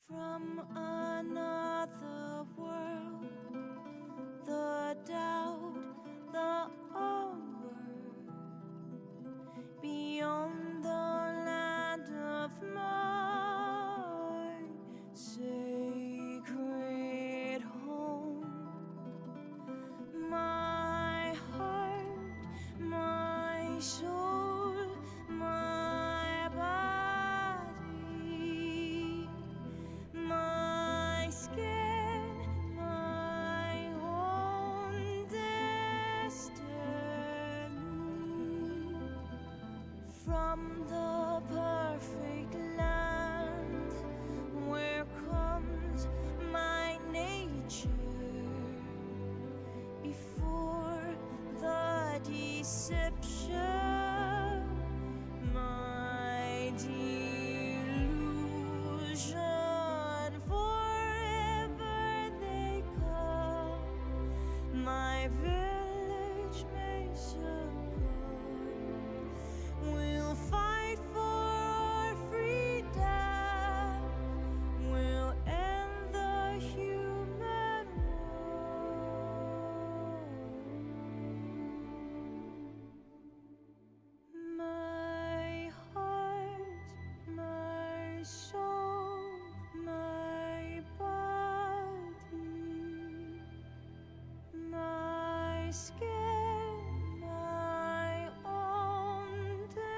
From another world, the doubt, the onward, beyond the land of my sacred home. My heart, my soul, my body, my skin, my own destiny. From the perfect land where comes my nature, before the deception, my delusion, forever they come, my village may succumb. We'll fight for our freedom, we'll end the human war. My heart, my soul, my body, my skin, my own destiny.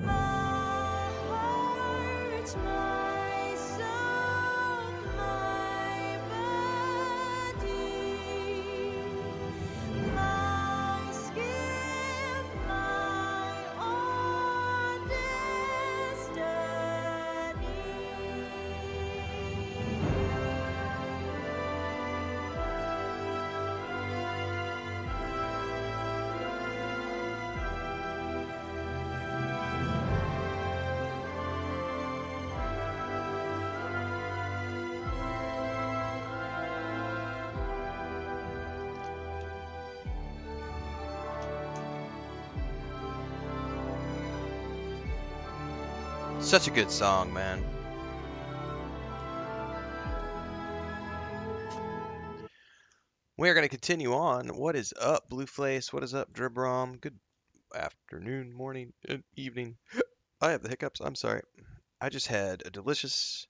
My heart, my soul, my body, my skin, my own destiny. Such a good song, man. We are going to continue on. What is up, Blueface? What is up, Dribrom? Good afternoon, morning, and evening. I have the hiccups. I'm sorry. I just had a delicious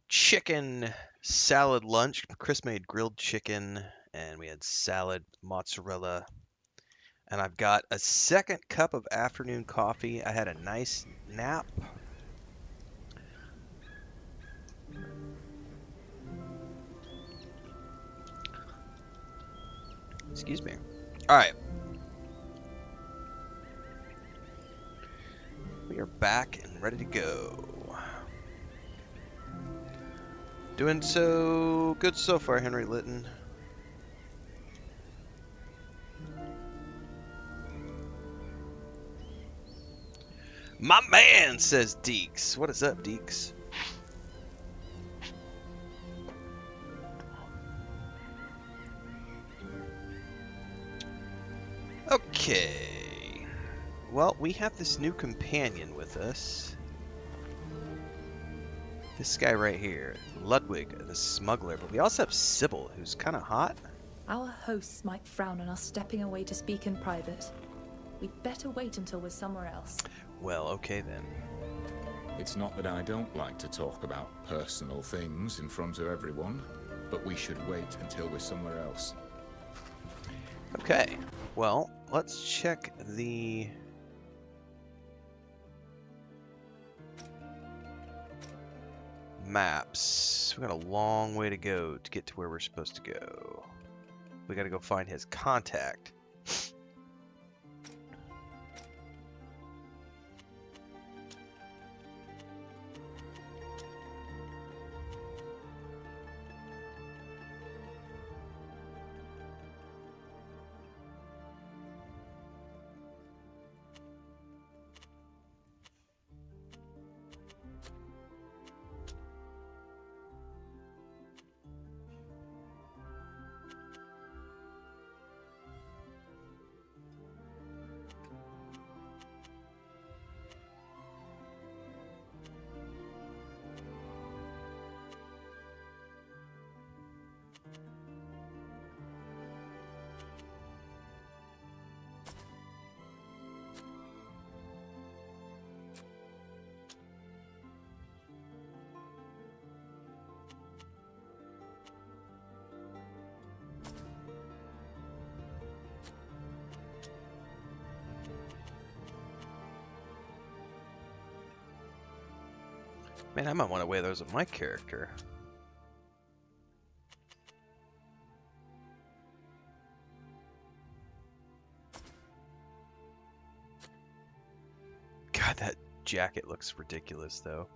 chicken salad lunch. Chris made grilled chicken, and we had salad, mozzarella. And I've got a second cup of afternoon coffee. I had a nice nap. Excuse me. All right. We are back and ready to go. Doing so good so far, Henry Litton. My man, says Deeks. What is up, Deeks? Okay. Well, we have this new companion with us. This guy right here, Ludwig, the smuggler. But we also have Sybil, who's kind of hot. Our hosts might frown on us stepping away to speak in private. We'd better wait until we're somewhere else. Well, okay then. It's not that I don't like to talk about personal things in front of everyone, but we should wait until we're somewhere else. Okay. Well, let's check the... maps. We got a long way to go to get to where we're supposed to go. We got to go find his contact. Man, I might want to wear those with my character. God, that jacket looks ridiculous, though.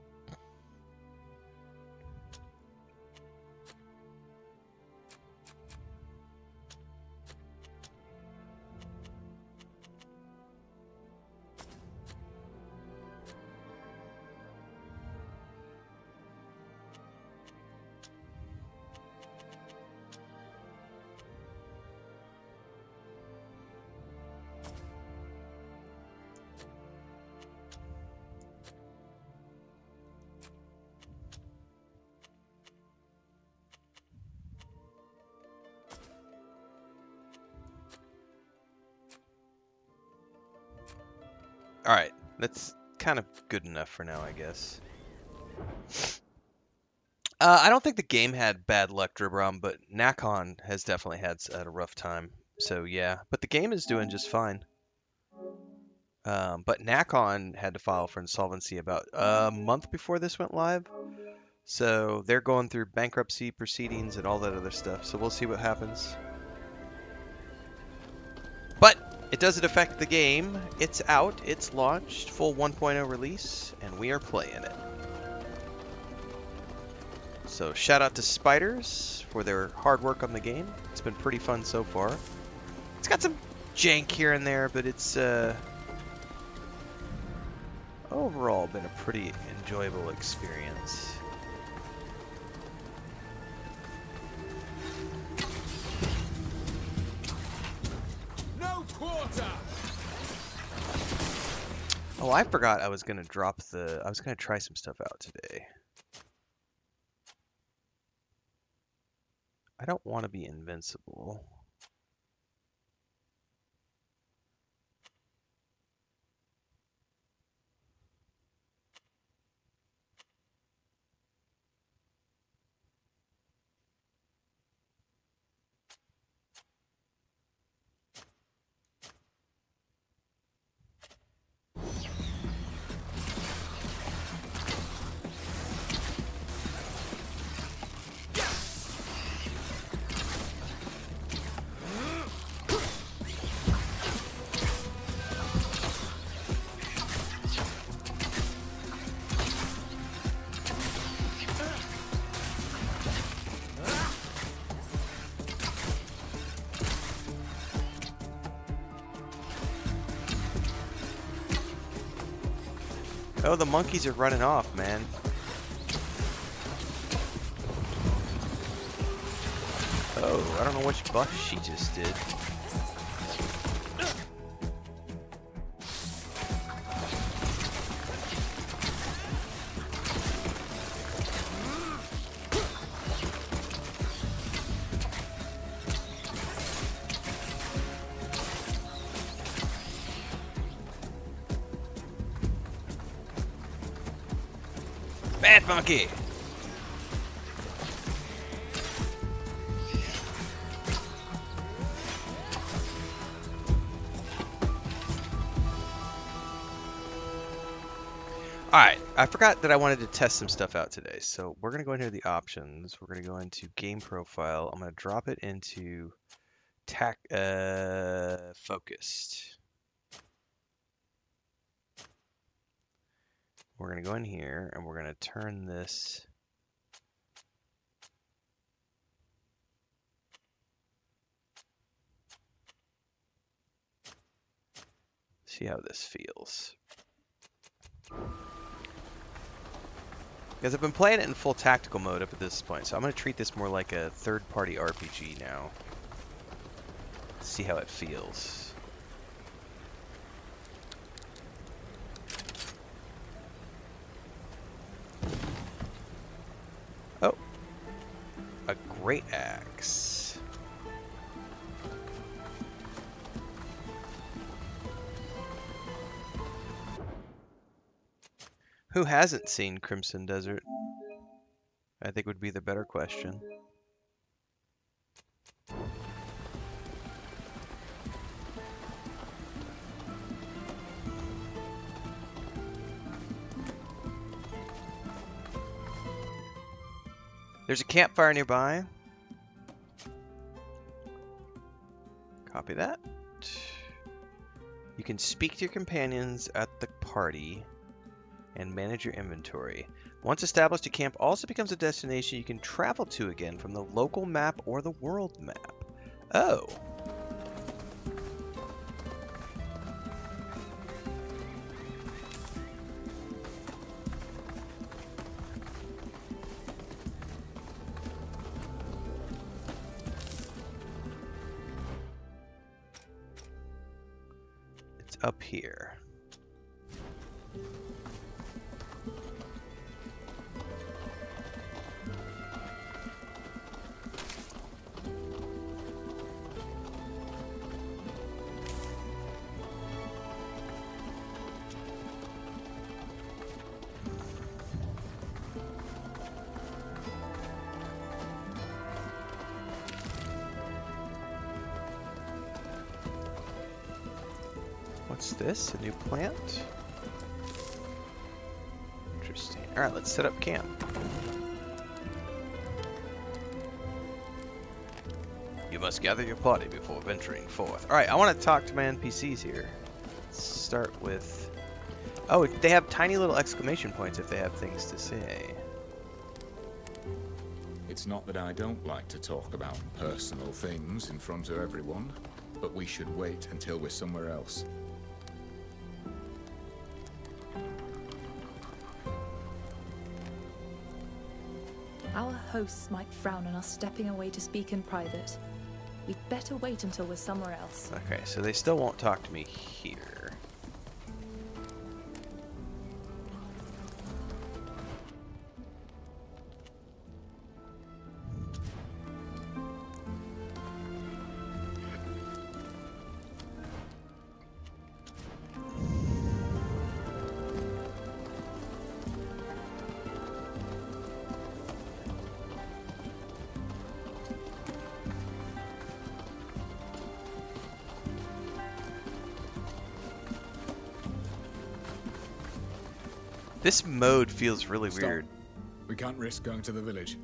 Alright, that's kind of good enough for now, I guess. I don't think the game had bad luck, Dribrom, but Nakon has definitely had a rough time. So yeah, but the game is doing just fine. But Nakon had to file for insolvency about a month before this went live. So they're going through bankruptcy proceedings and all that other stuff. So we'll see what happens. But it doesn't affect the game. It's out, it's launched, full 1.0 release, and we are playing it. So shout out to Spiders for their hard work on the game. It's been pretty fun so far. It's got some jank here and there, but it's overall been a pretty enjoyable experience. No quarter! Oh, I forgot I was gonna I was gonna try some stuff out today. I don't want to be invincible. Oh, the monkeys are running off, man. Oh, I don't know which buff she just did. Bad monkey! Alright, I forgot that I wanted to test some stuff out today. So we're going to go into the options. We're going to go into game profile. I'm going to drop it into focused. We're going to go in here and we're going to turn this see how this feels. Because I've been playing it in full tactical mode up at this point, so I'm going to treat this more like a third-party RPG now. See how it feels. Oh, a great axe. Who hasn't seen Crimson Desert? I think would be the better question. There's a campfire nearby. Copy that. You can speak to your companions at the party and manage your inventory. Once established, a camp also becomes a destination you can travel to again from the local map or the world map. Oh. It's up here. What's this? A new plant? Interesting. Alright, let's set up camp. You must gather your party before venturing forth. Alright, I want to talk to my NPCs here. Let's start with... Oh, they have tiny little exclamation points if they have things to say. It's not that I don't like to talk about personal things in front of everyone, but we should wait until we're somewhere else. Our hosts might frown on us stepping away to speak in private. We'd better wait until we're somewhere else. Okay, so they still won't talk to me here. This mode feels really weird. We can't risk going to the village.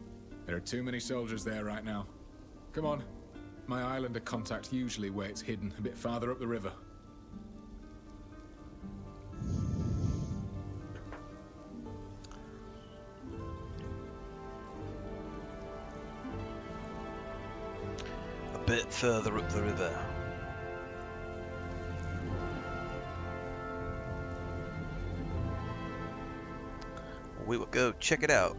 There are too many soldiers there right now. Come on. My islander contact usually waits hidden a bit farther up the river. A bit further up the river. We will go check it out.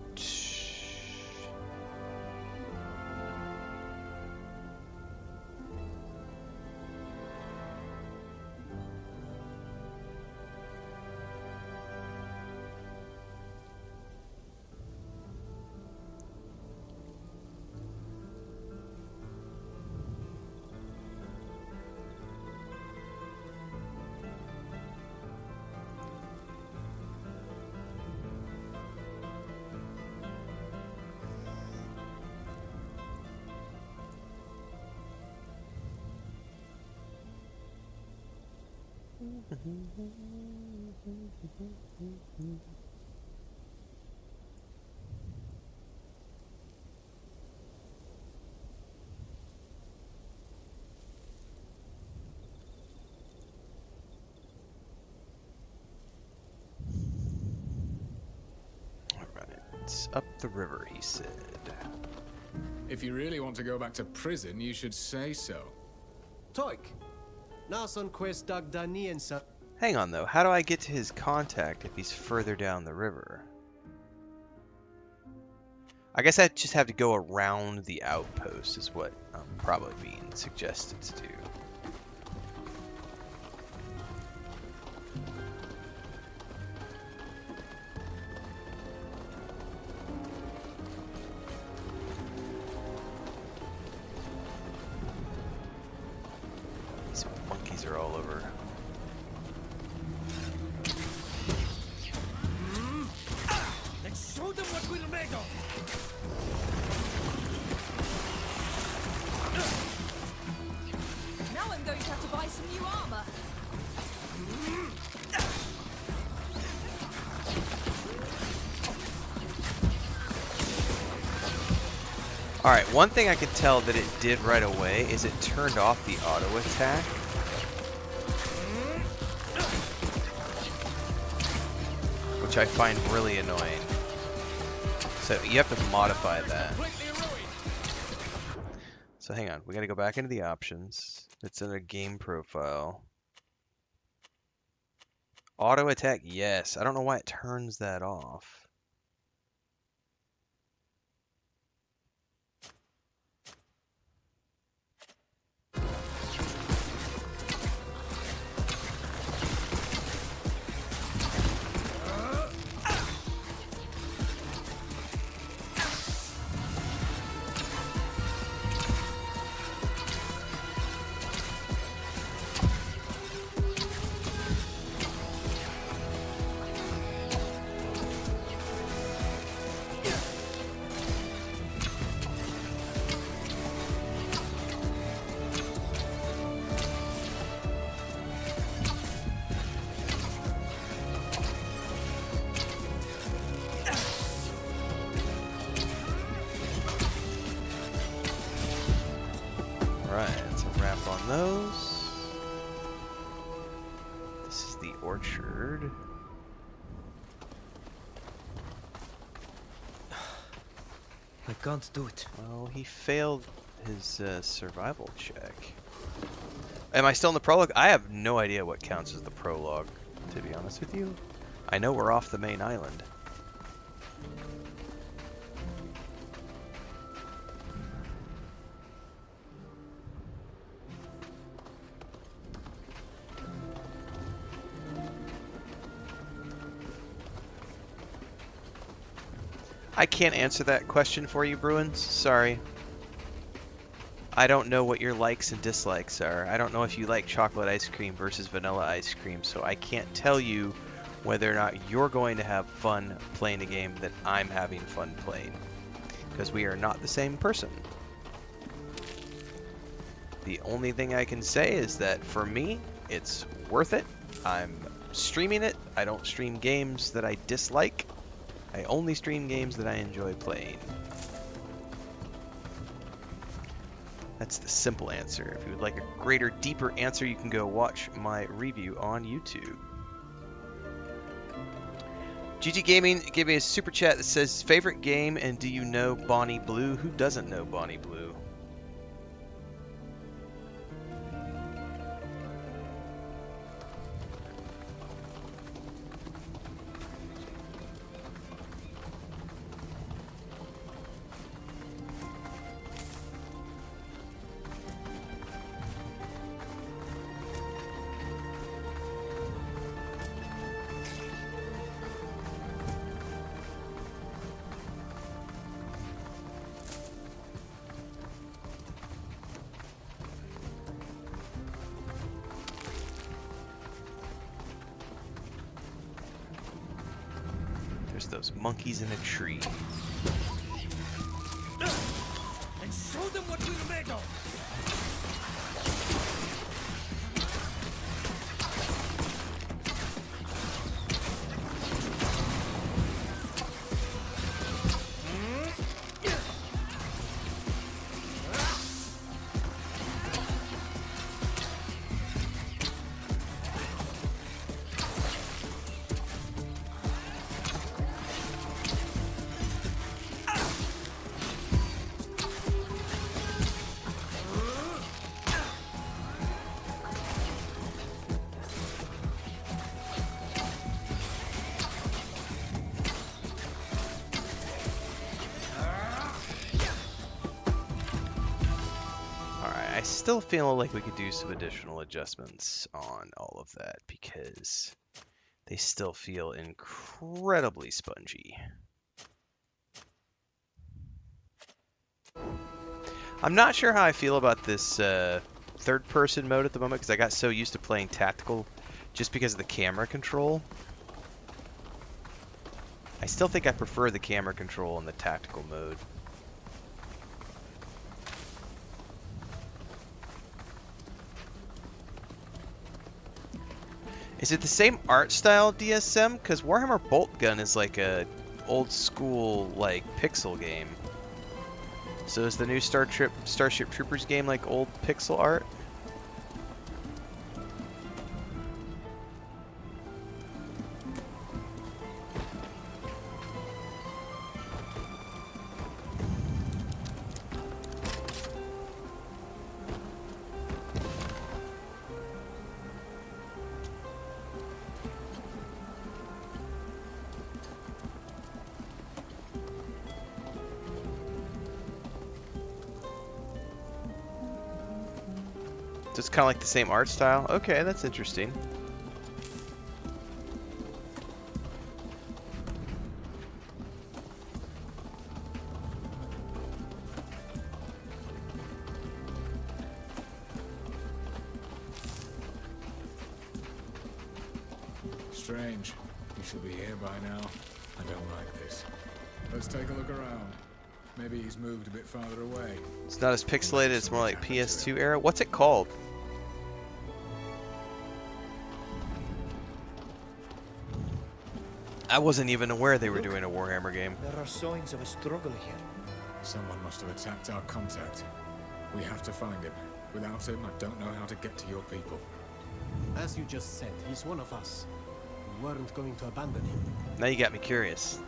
It's up the river, he said. If you really want to go back to prison, you should say so. Toik. Nason quest dag Daniensa. Hang on though, how do I get to his contact if he's further down the river? I guess I just have to go around the outpost is what I'm probably being suggested to do. These monkeys are all over. Let's show them what we're made of. Now I'm going to have to buy some new armor. Alright, one thing I could tell that it did right away is it turned off the auto attack. Which I find really annoying. So you have to modify that. So hang on, we gotta go back into the options. It's in a game profile. Auto attack, yes. I don't know why it turns that off. Those. This is the orchard. I can't do it. Well, he failed his survival check. Am I still in the prologue? I have no idea what counts as the prologue, to be honest with you. I know we're off the main island. I can't answer that question for you, Bruins. Sorry. I don't know what your likes and dislikes are. I don't know if you like chocolate ice cream versus vanilla ice cream, so I can't tell you whether or not you're going to have fun playing a game that I'm having fun playing. Because we are not the same person. The only thing I can say is that for me, it's worth it. I'm streaming it. I don't stream games that I dislike. I only stream games that I enjoy playing. That's the simple answer. If you would like a greater, deeper answer, you can go watch my review on YouTube. GG Gaming gave me a super chat that says, favorite game and do you know Bonnie Blue? Who doesn't know Bonnie Blue? Those monkeys in a tree. And show them what we're made of. I still feel like we could do some additional adjustments on all of that because they still feel incredibly spongy. I'm not sure how I feel about this third-person mode at the moment because I got so used to playing tactical just because of the camera control. I still think I prefer the camera control in the tactical mode. Is it the same art style, DSM? Because Warhammer Bolt Gun is like a old school like pixel game. So is the new Starship Troopers game like old pixel art? So it's kind of like the same art style. Okay, that's interesting. Strange. He should be here by now. I don't like this. Let's take a look around. Maybe he's moved a bit farther away. It's not as pixelated, it's more like PS2 era. What's it called? I wasn't even aware they were doing a Warhammer game. There are signs of a struggle here. Someone must have attacked our contact. We have to find him. Without him, I don't know how to get to your people. As you just said, he's one of us. We weren't going to abandon him. Now you got me curious.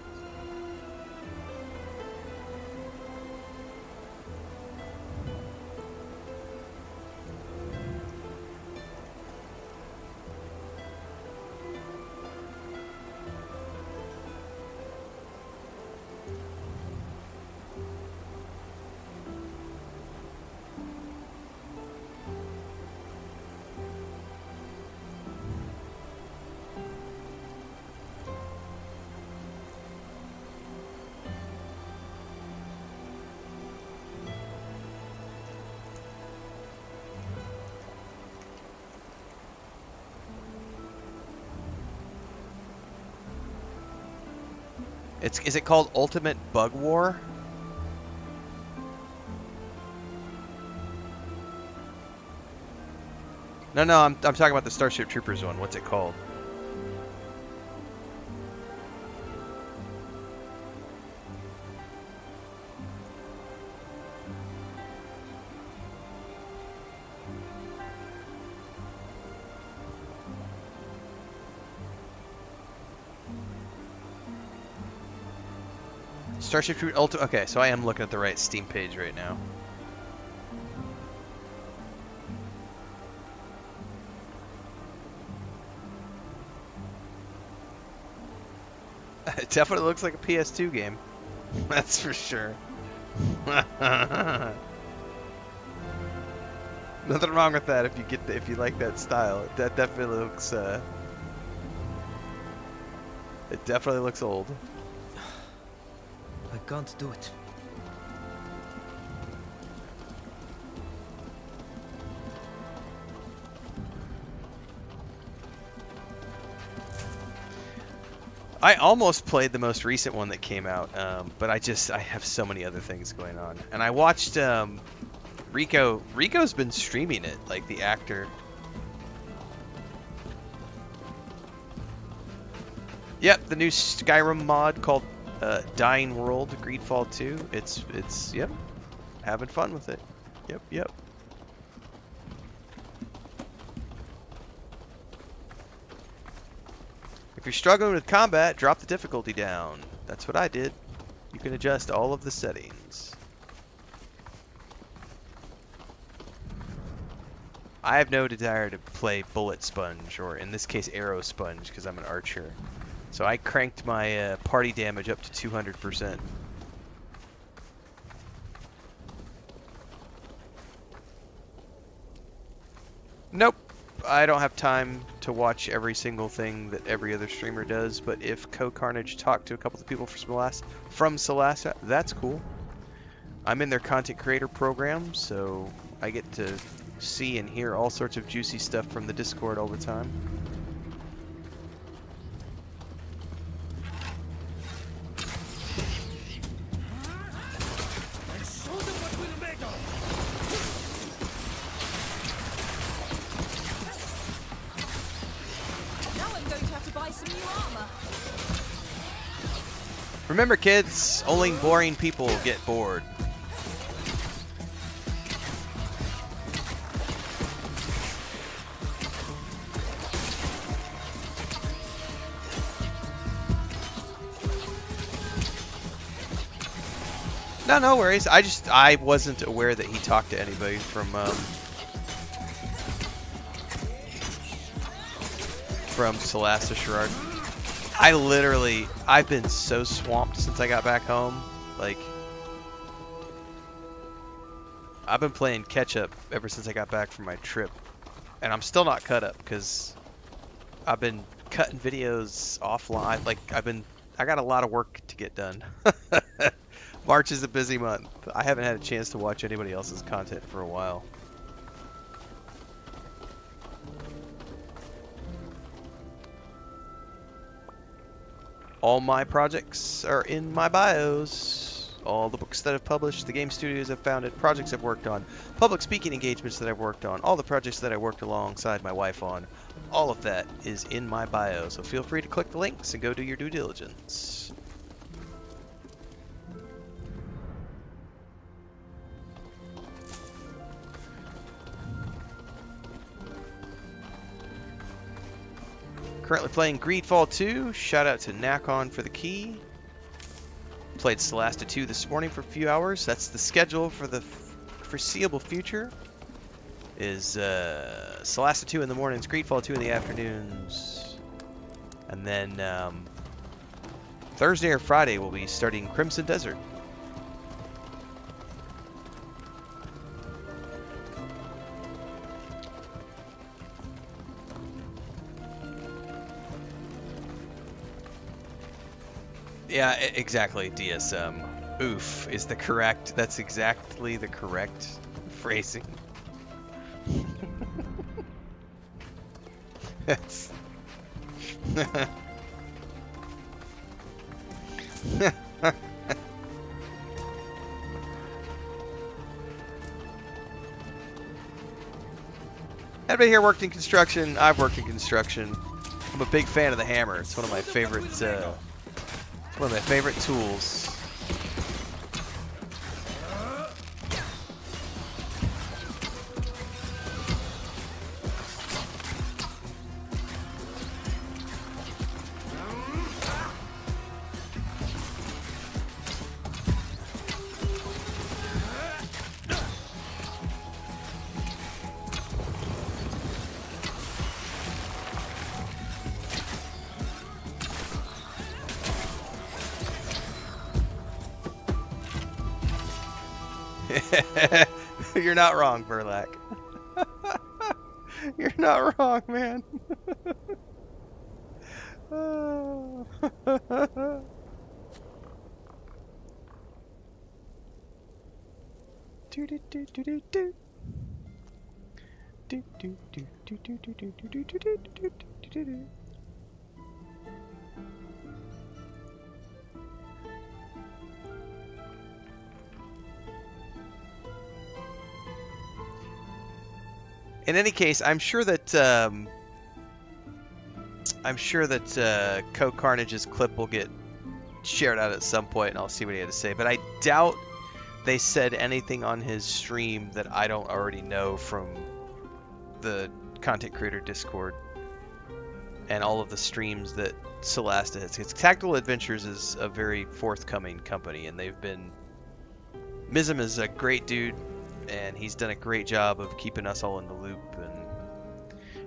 Is it called Ultimate Bug War? No, I'm talking about the Starship Troopers one. What's it called? Starship Troopers Ultimate. Okay, so I am looking at the right Steam page right now. It definitely looks like a PS2 game. That's for sure. Nothing wrong with that if you like that style. That definitely looks it definitely looks old. I can't do it. I almost played the most recent one that came out, but I have so many other things going on. And I watched Rico. Rico's been streaming it, like the actor. Yep, the new Skyrim mod called Dying World, GreedFall 2. It's yep, having fun with it. Yep. If you're struggling with combat, drop the difficulty down. That's what I did. You can adjust all of the settings. I have no desire to play Bullet Sponge, or in this case Arrow Sponge, because I'm an archer. So I cranked my party damage up to 200%. Nope. I don't have time to watch every single thing that every other streamer does, but if Co-Carnage talked to a couple of people from Solasta, that's cool. I'm in their content creator program, so I get to see and hear all sorts of juicy stuff from the Discord all the time. Let's show them what we're made of. Now I'm going to have to buy some new armor. Remember, kids, only boring people get bored. No, no worries. I wasn't aware that he talked to anybody from Celeste Sherrard. I've been so swamped since I got back home. Like, I've been playing catch up ever since I got back from my trip, and I'm still not caught up because I've been cutting videos offline. Like, I got a lot of work to get done. March is a busy month. I haven't had a chance to watch anybody else's content for a while. All my projects are in my bios. All the books that I've published, the game studios I've founded, projects I've worked on, public speaking engagements that I've worked on, all the projects that I worked alongside my wife on, all of that is in my bio. So feel free to click the links and go do your due diligence. Currently playing GreedFall 2. Shout out to Nakon for the key. Played Celasta 2 this morning for a few hours. That's the schedule for the foreseeable future. Is Celasta 2 in the mornings, GreedFall 2 in the afternoons. And then Thursday or Friday we'll be starting Crimson Desert. Yeah, exactly, DSM. Oof is the correct, that's exactly the correct phrasing. That's... Everybody here worked in construction. I've worked in construction. I'm a big fan of the hammer. It's one of my favorite tools. You're not wrong, Burlak. You're not wrong, man. In any case, I'm sure that Co Carnage's clip will get shared out at some point, and I'll see what he had to say. But I doubt they said anything on his stream that I don't already know from the content creator Discord and all of the streams that Celasta has. Because Tactical Adventures is a very forthcoming company, and they've been... Mizm is a great dude, and he's done a great job of keeping us all in the loop, and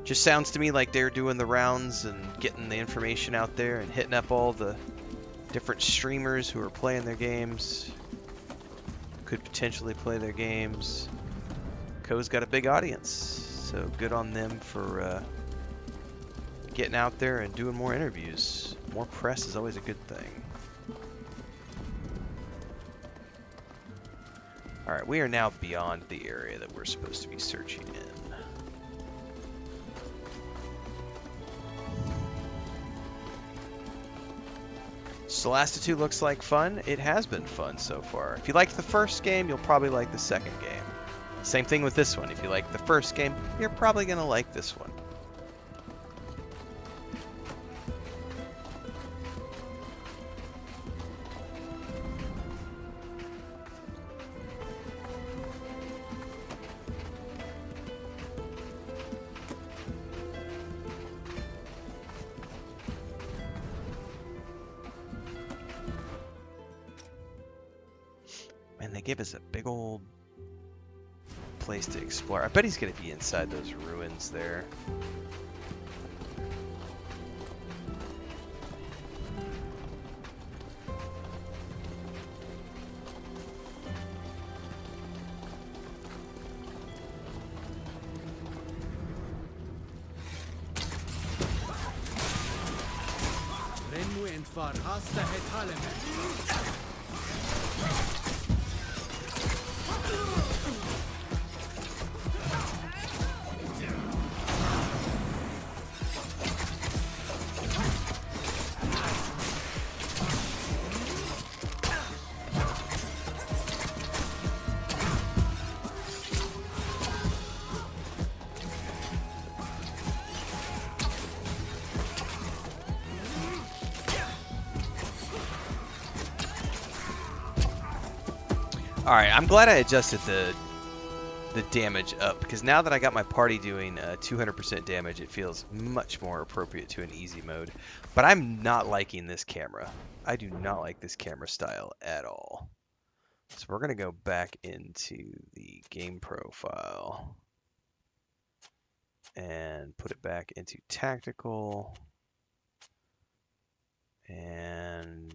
just sounds to me like they're doing the rounds and getting the information out there and hitting up all the different streamers who are playing their games, could potentially play their games. Co's got a big audience, so good on them for getting out there and doing more interviews. More press is always a good thing. Alright, we are now beyond the area that we're supposed to be searching in. Celasta 2 looks like fun. It has been fun so far. If you liked the first game, you'll probably like the second game. Same thing with this one. If you like the first game, you're probably going to like this one. give us a big old place to explore. I bet he's gonna be inside those ruins there. Renfail hasta het Alright, I'm glad I adjusted the damage up, because now that I got my party doing 200% damage, it feels much more appropriate to an easy mode. But I'm not liking this camera. I do not like this camera style at all. So we're going to go back into the game profile and put it back into tactical. And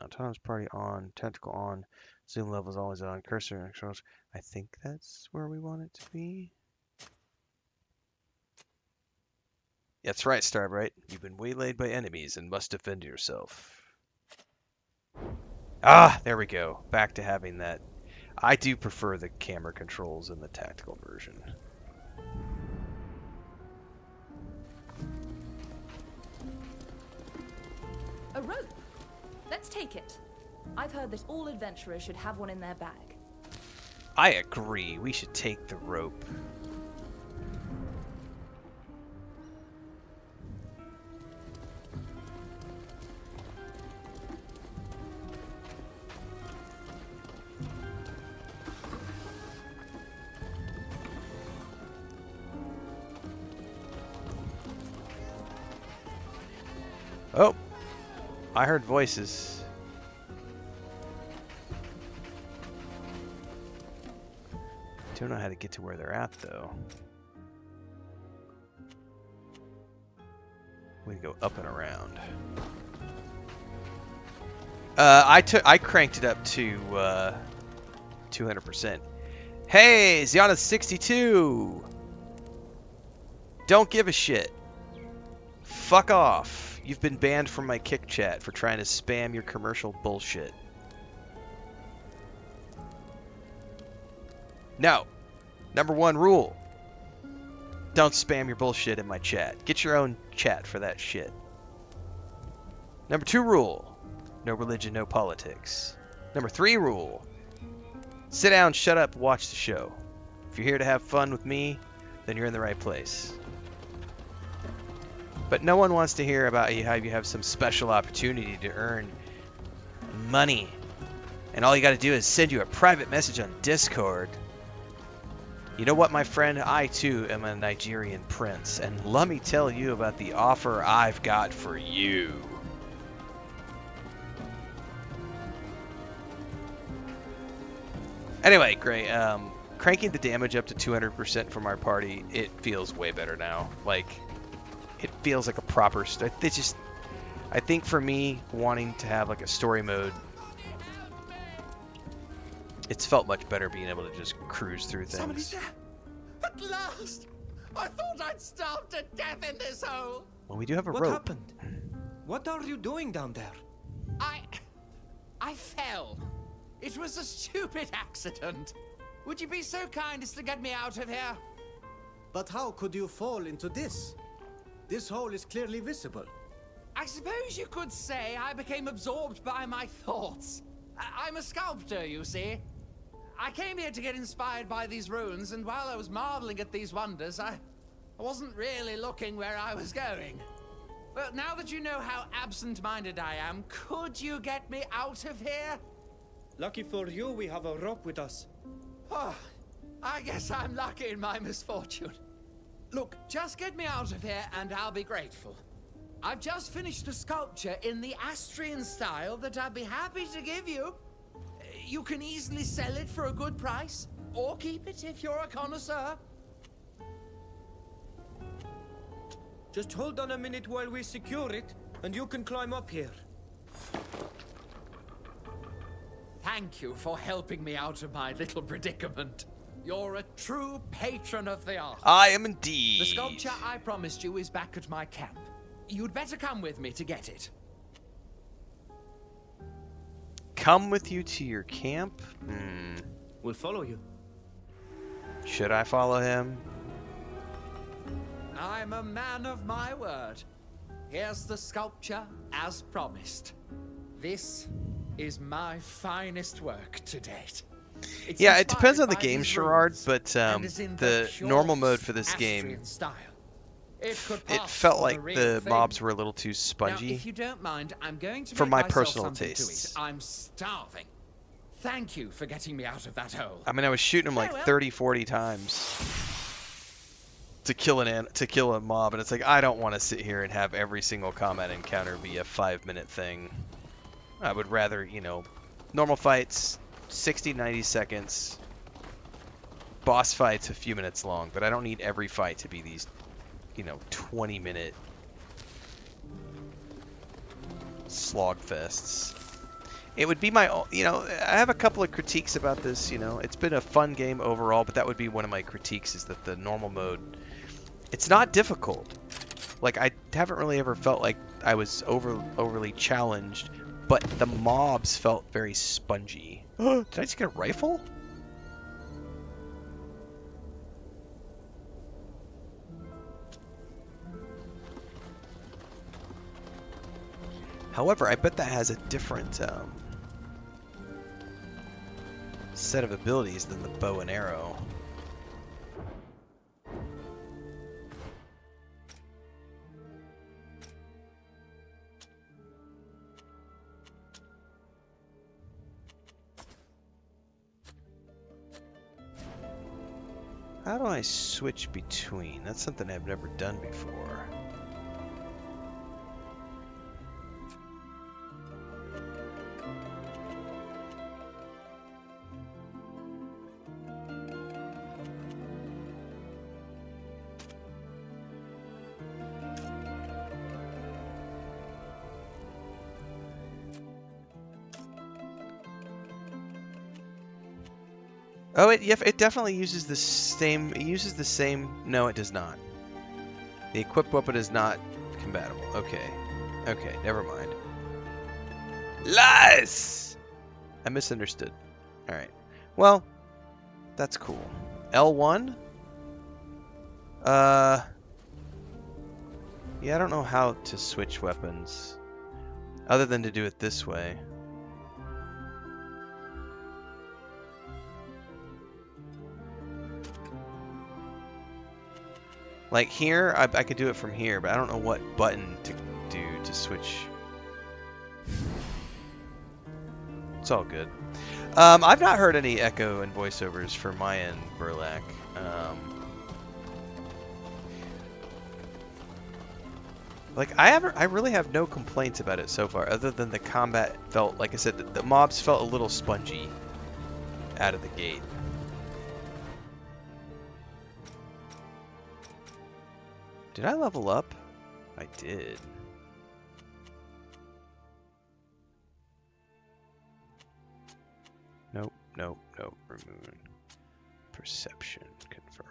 autonomous party on, tactical on, zoom levels always on, cursor controls. I think that's where we want it to be. That's right, Starbright. You've been waylaid by enemies and must defend yourself. Ah, there we go. Back to having that. I do prefer the camera controls in the tactical version. A rope. Let's take it. I've heard that all adventurers should have one in their bag. I agree. We should take the rope. Oh, I heard voices. Don't know how to get to where they're at, though. We can go up and around. I cranked it up to 200%. Hey, Ziana's 62. Don't give a shit. Fuck off. You've been banned from my kick chat for trying to spam your commercial bullshit. No. Number one rule. Don't spam your bullshit in my chat. Get your own chat for that shit. Number 2 rule. No religion, no politics. Number 3 rule. Sit down, shut up, watch the show. If you're here to have fun with me, then you're in the right place. But no one wants to hear about how you have some special opportunity to earn money. And all you got to do is send you a private message on Discord. You know what, my friend? I, too, am a Nigerian prince. And let me tell you about the offer I've got for you. Anyway, great. Cranking the damage up to 200% from our party, it feels way better now. Like, it feels like a proper... It's just... I think for me, wanting to have like a story mode, it's felt much better being able to just cruise through things. Somebody's there. At last! I thought I'd starve to death in this hole. Well, we do have a What rope. happened? What are you doing down there? I fell. It was a stupid accident. Would you be so kind as to get me out of here? But how could you fall into this? This hole is clearly visible. I suppose you could say I became absorbed by my thoughts. I'm a sculptor, you see. I came here to get inspired by these ruins, and while I was marveling at these wonders, I wasn't really looking where I was going. Well, now that you know how absent-minded I am, could you get me out of here? Lucky for you, we have a rope with us. Oh, I guess I'm lucky in my misfortune. Look, just get me out of here and I'll be grateful. I've just finished a sculpture in the Astrian style that I'd be happy to give you. You can easily sell it for a good price, or keep it if you're a connoisseur. Just hold on a minute while we secure it, and you can climb up here. Thank you for helping me out of my little predicament. You're a true patron of the art. I am indeed. The sculpture I promised you is back at my camp. You'd better come with me to get it. Come with you to your camp? We'll follow you. Should I follow him? I'm a man of my word. Here's the sculpture as promised. This is my finest work to date. It's Yeah, it depends on the inspired by game, these Sherrard, ruins, but and is in the pure normal mode for this Austrian game, style. It it pass felt for like real the thing. mobs were a little too Now, spongy. if you don't mind, I'm going to For make my myself personal something tastes. To eat. I'm starving. Thank you for getting me out of that hole. I mean, I was shooting him like Farewell. 30, 40 times to kill a mob, and it's like, I don't want to sit here and have every single combat encounter be a 5-minute thing. I would rather, you know, normal fights, 60, 90 seconds. Boss fights a few minutes long, but I don't need every fight to be these, you know, 20-minute slog fests. It would be my, you know, I have a couple of critiques about this, you know. It's been a fun game overall, but that would be one of my critiques, is that the normal mode, it's not difficult. Like, I haven't really ever felt like I was overly challenged, but the mobs felt very spongy. Did I just get a rifle? However, I bet that has a different set of abilities than the bow and arrow. How do I switch between? That's something I've never done before. Oh, it definitely uses the same. It uses the same. No, it does not. The equipped weapon is not compatible. Okay, okay, never mind. Lies. I misunderstood. All right. Well, that's cool. L1. Yeah, I don't know how to switch weapons, other than to do it this way. Like here, I could do it from here, but I don't know what button to do to switch. It's all good. I've not heard any echo and voiceovers for my end, Burlak. Like I really have no complaints about it so far, other than the combat felt, like I said, the mobs felt a little spongy out of the gate. Did I level up? I did. Nope, nope, nope. Removing. Perception. Confirm.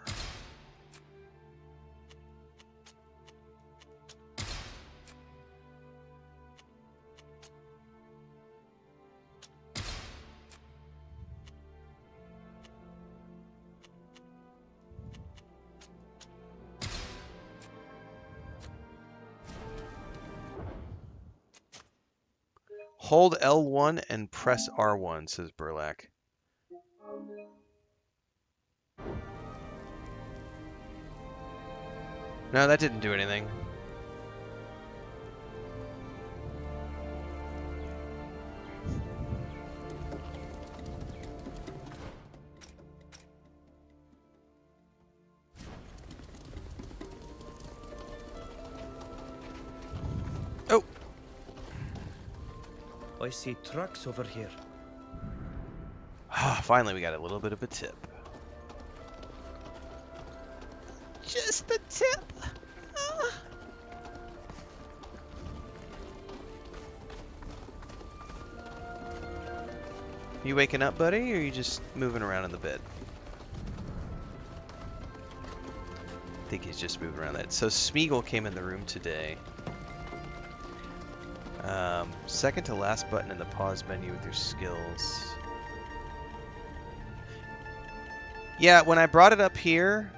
Hold L1 and press R1, says Burlak. No, that didn't do anything. I see trucks over here. Finally, we got a little bit of a tip. Just the tip. You waking up, buddy, or are you just moving around in the bed? I think he's just moving around that. So Smeagol came in the room today. Second to last button in the pause menu with your skills. Yeah, when I brought it up here...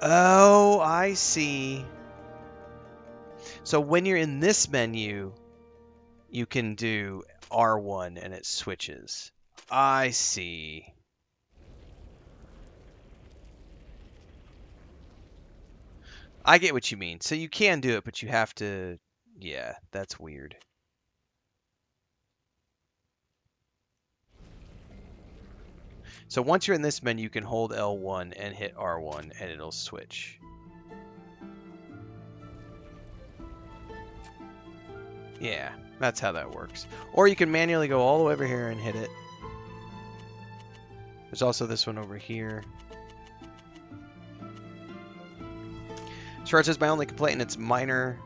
Oh, I see. So when you're in this menu, you can do R1 and it switches. I see. I get what you mean. So you can do it, but you have to... Yeah, that's weird. So once you're in this menu, you can hold L1 and hit R1 and it'll switch. Yeah, that's how that works. Or you can manually go all the way over here and hit it. There's also this one over here. Short says, my only complaint, and it's minor,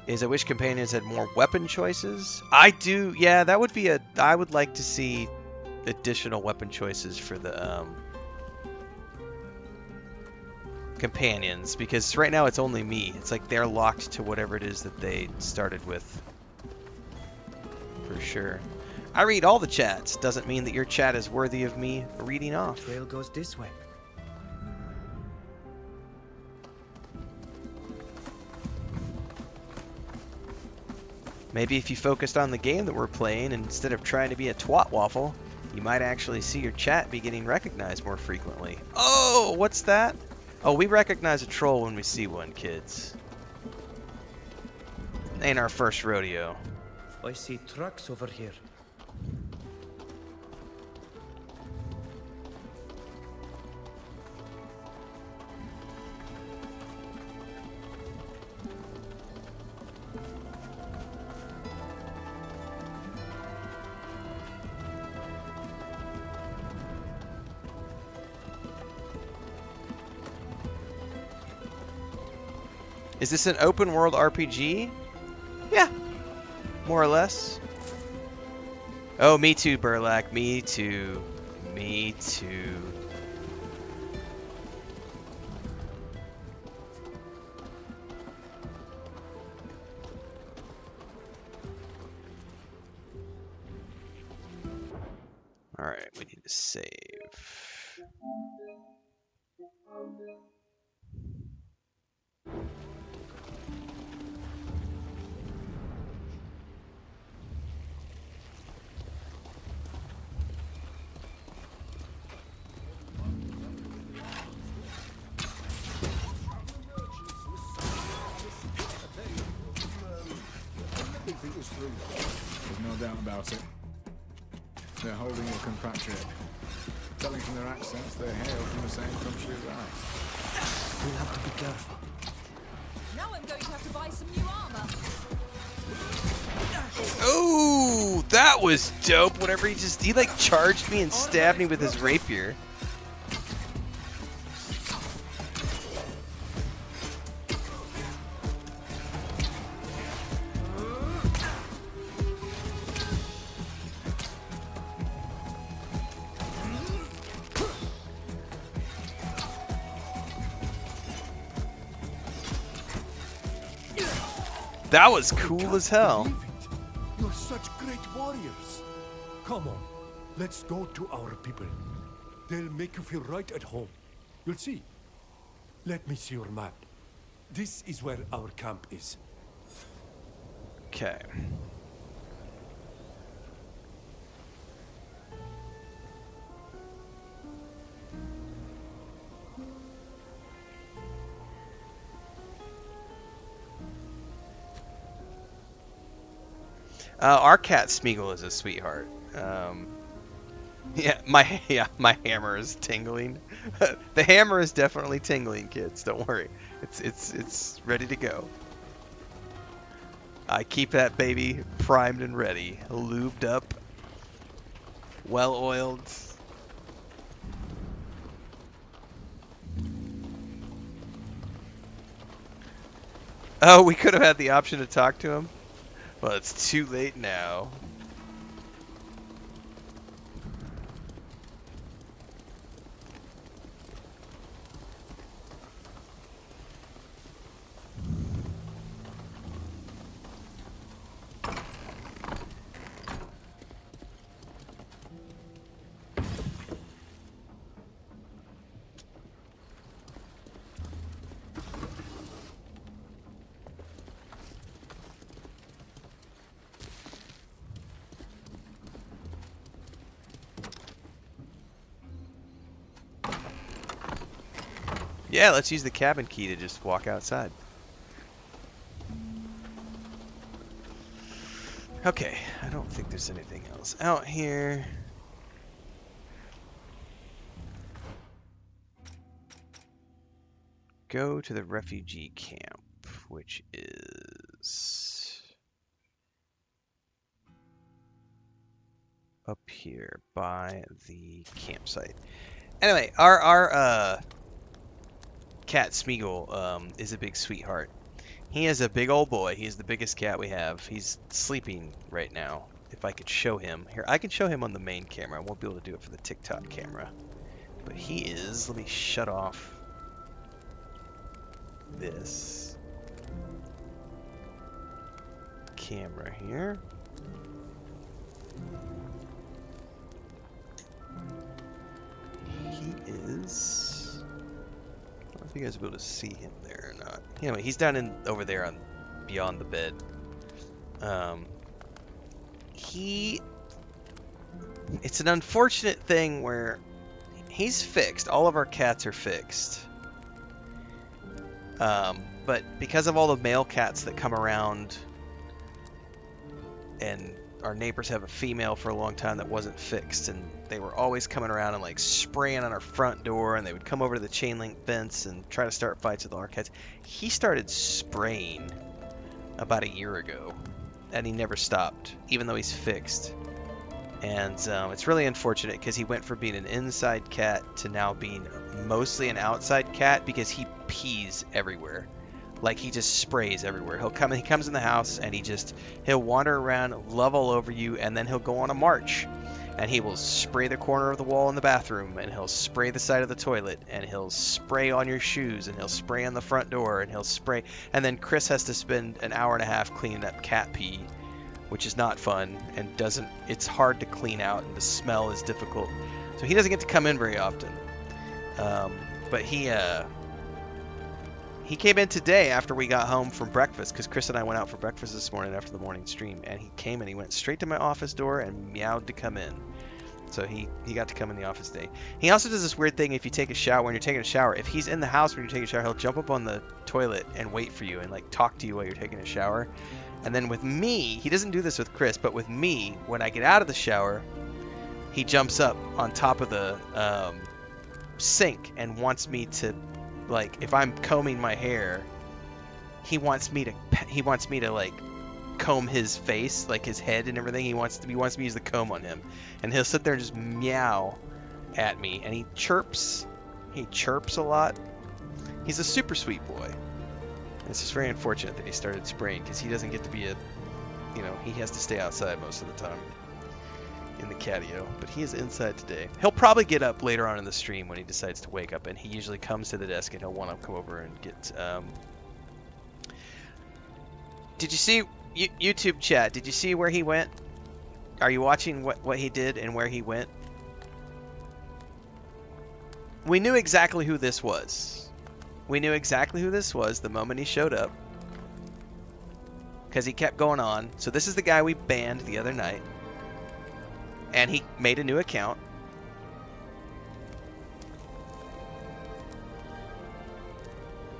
is I wish companions had more weapon choices. I do, yeah, that would be I would like to see additional weapon choices for the companions, because right now it's only me. It's like they're locked to whatever it is that they started with. For sure. I read all the chats. Doesn't mean that your chat is worthy of me reading off. Trail goes this way. Maybe if you focused on the game that we're playing instead of trying to be a twat waffle, you might actually see your chat be getting recognized more frequently. Oh, what's that? Oh, we recognize a troll when we see one, kids. Ain't our first rodeo. I see trucks over here. Is this an open world RPG? Yeah, more or less. Oh, me too, Burlak. Me too. Me too. Alright, we need to save. There's no doubt about it. They're holding your compatriot. Telling from their accents they hail from the same country as I. We'll have to be careful. Now I'm going to have to buy some new armor. Oh, that was dope. Whenever he like charged me and stabbed me with his rapier. That was cool as hell. You're such great warriors. Come on, let's go to our people. They'll make you feel right at home. You'll see. Let me see your map. This is where our camp is. Okay. Our cat Smeagol is a sweetheart. Yeah, my hammer is tingling. The hammer is definitely tingling, kids. Don't worry, it's ready to go. I keep that baby primed and ready, lubed up. Well-oiled. Oh, we could have had the option to talk to him. Well, it's too late now. Yeah, let's use the cabin key to just walk outside. Okay, I don't think there's anything else out here. Go to the refugee camp, which is up here by the campsite. Anyway, our cat Smeagol is a big sweetheart. He is a big old boy. He's the biggest cat we have. He's sleeping right now. If I could show him. Here, I can show him on the main camera. I won't be able to do it for the TikTok camera. But he is... Let me shut off this camera here. He is... I don't know if you guys will be able to see him there or not. Anyway, he's down in over there on beyond the bed. It's an unfortunate thing where he's fixed. All of our cats are fixed. But because of all the male cats that come around, and our neighbors have a female for a long time that wasn't fixed, and they were always coming around and like spraying on our front door, and they would come over to the chain link fence and try to start fights with all our cats. He started spraying about a year ago, and he never stopped, even though he's fixed. And it's really unfortunate because he went from being an inside cat to now being mostly an outside cat because he pees everywhere. Like, he just sprays everywhere. He comes in the house and he'll wander around, love all over you, and then he'll go on a march. And he will spray the corner of the wall in the bathroom, and he'll spray the side of the toilet, and he'll spray on your shoes, and he'll spray on the front door, and he'll spray. And then Chris has to spend an hour and a half cleaning up cat pee, which is not fun, and it's hard to clean out, and the smell is difficult. So he doesn't get to come in very often. But he came in today after we got home from breakfast, because Chris and I went out for breakfast this morning after the morning stream, and he came and he went straight to my office door and meowed to come in. So he got to come in the office today. He also does this weird thing if you take a shower, when you're taking a shower, if he's in the house when you're taking a shower, he'll jump up on the toilet and wait for you and like talk to you while you're taking a shower. And then with me, he doesn't do this with Chris, but with me, when I get out of the shower, he jumps up on top of the sink and wants me to, like, if I'm combing my hair, he wants me to like comb his face, like his head and everything. He wants me to use the comb on him, and he'll sit there and just meow at me, and he chirps a lot. He's a super sweet boy. It's just very unfortunate that he started spraying, because he doesn't get to be he has to stay outside most of the time in the catio, but he is inside today. He'll probably get up later on in the stream when he decides to wake up, and he usually comes to the desk and he'll want to come over and get Did you see YouTube chat? Did you see where he went? Are you watching what he did and where he went? We knew exactly who this was. We knew exactly who this was the moment he showed up, because he kept going on. So this is the guy we banned the other night, and he made a new account.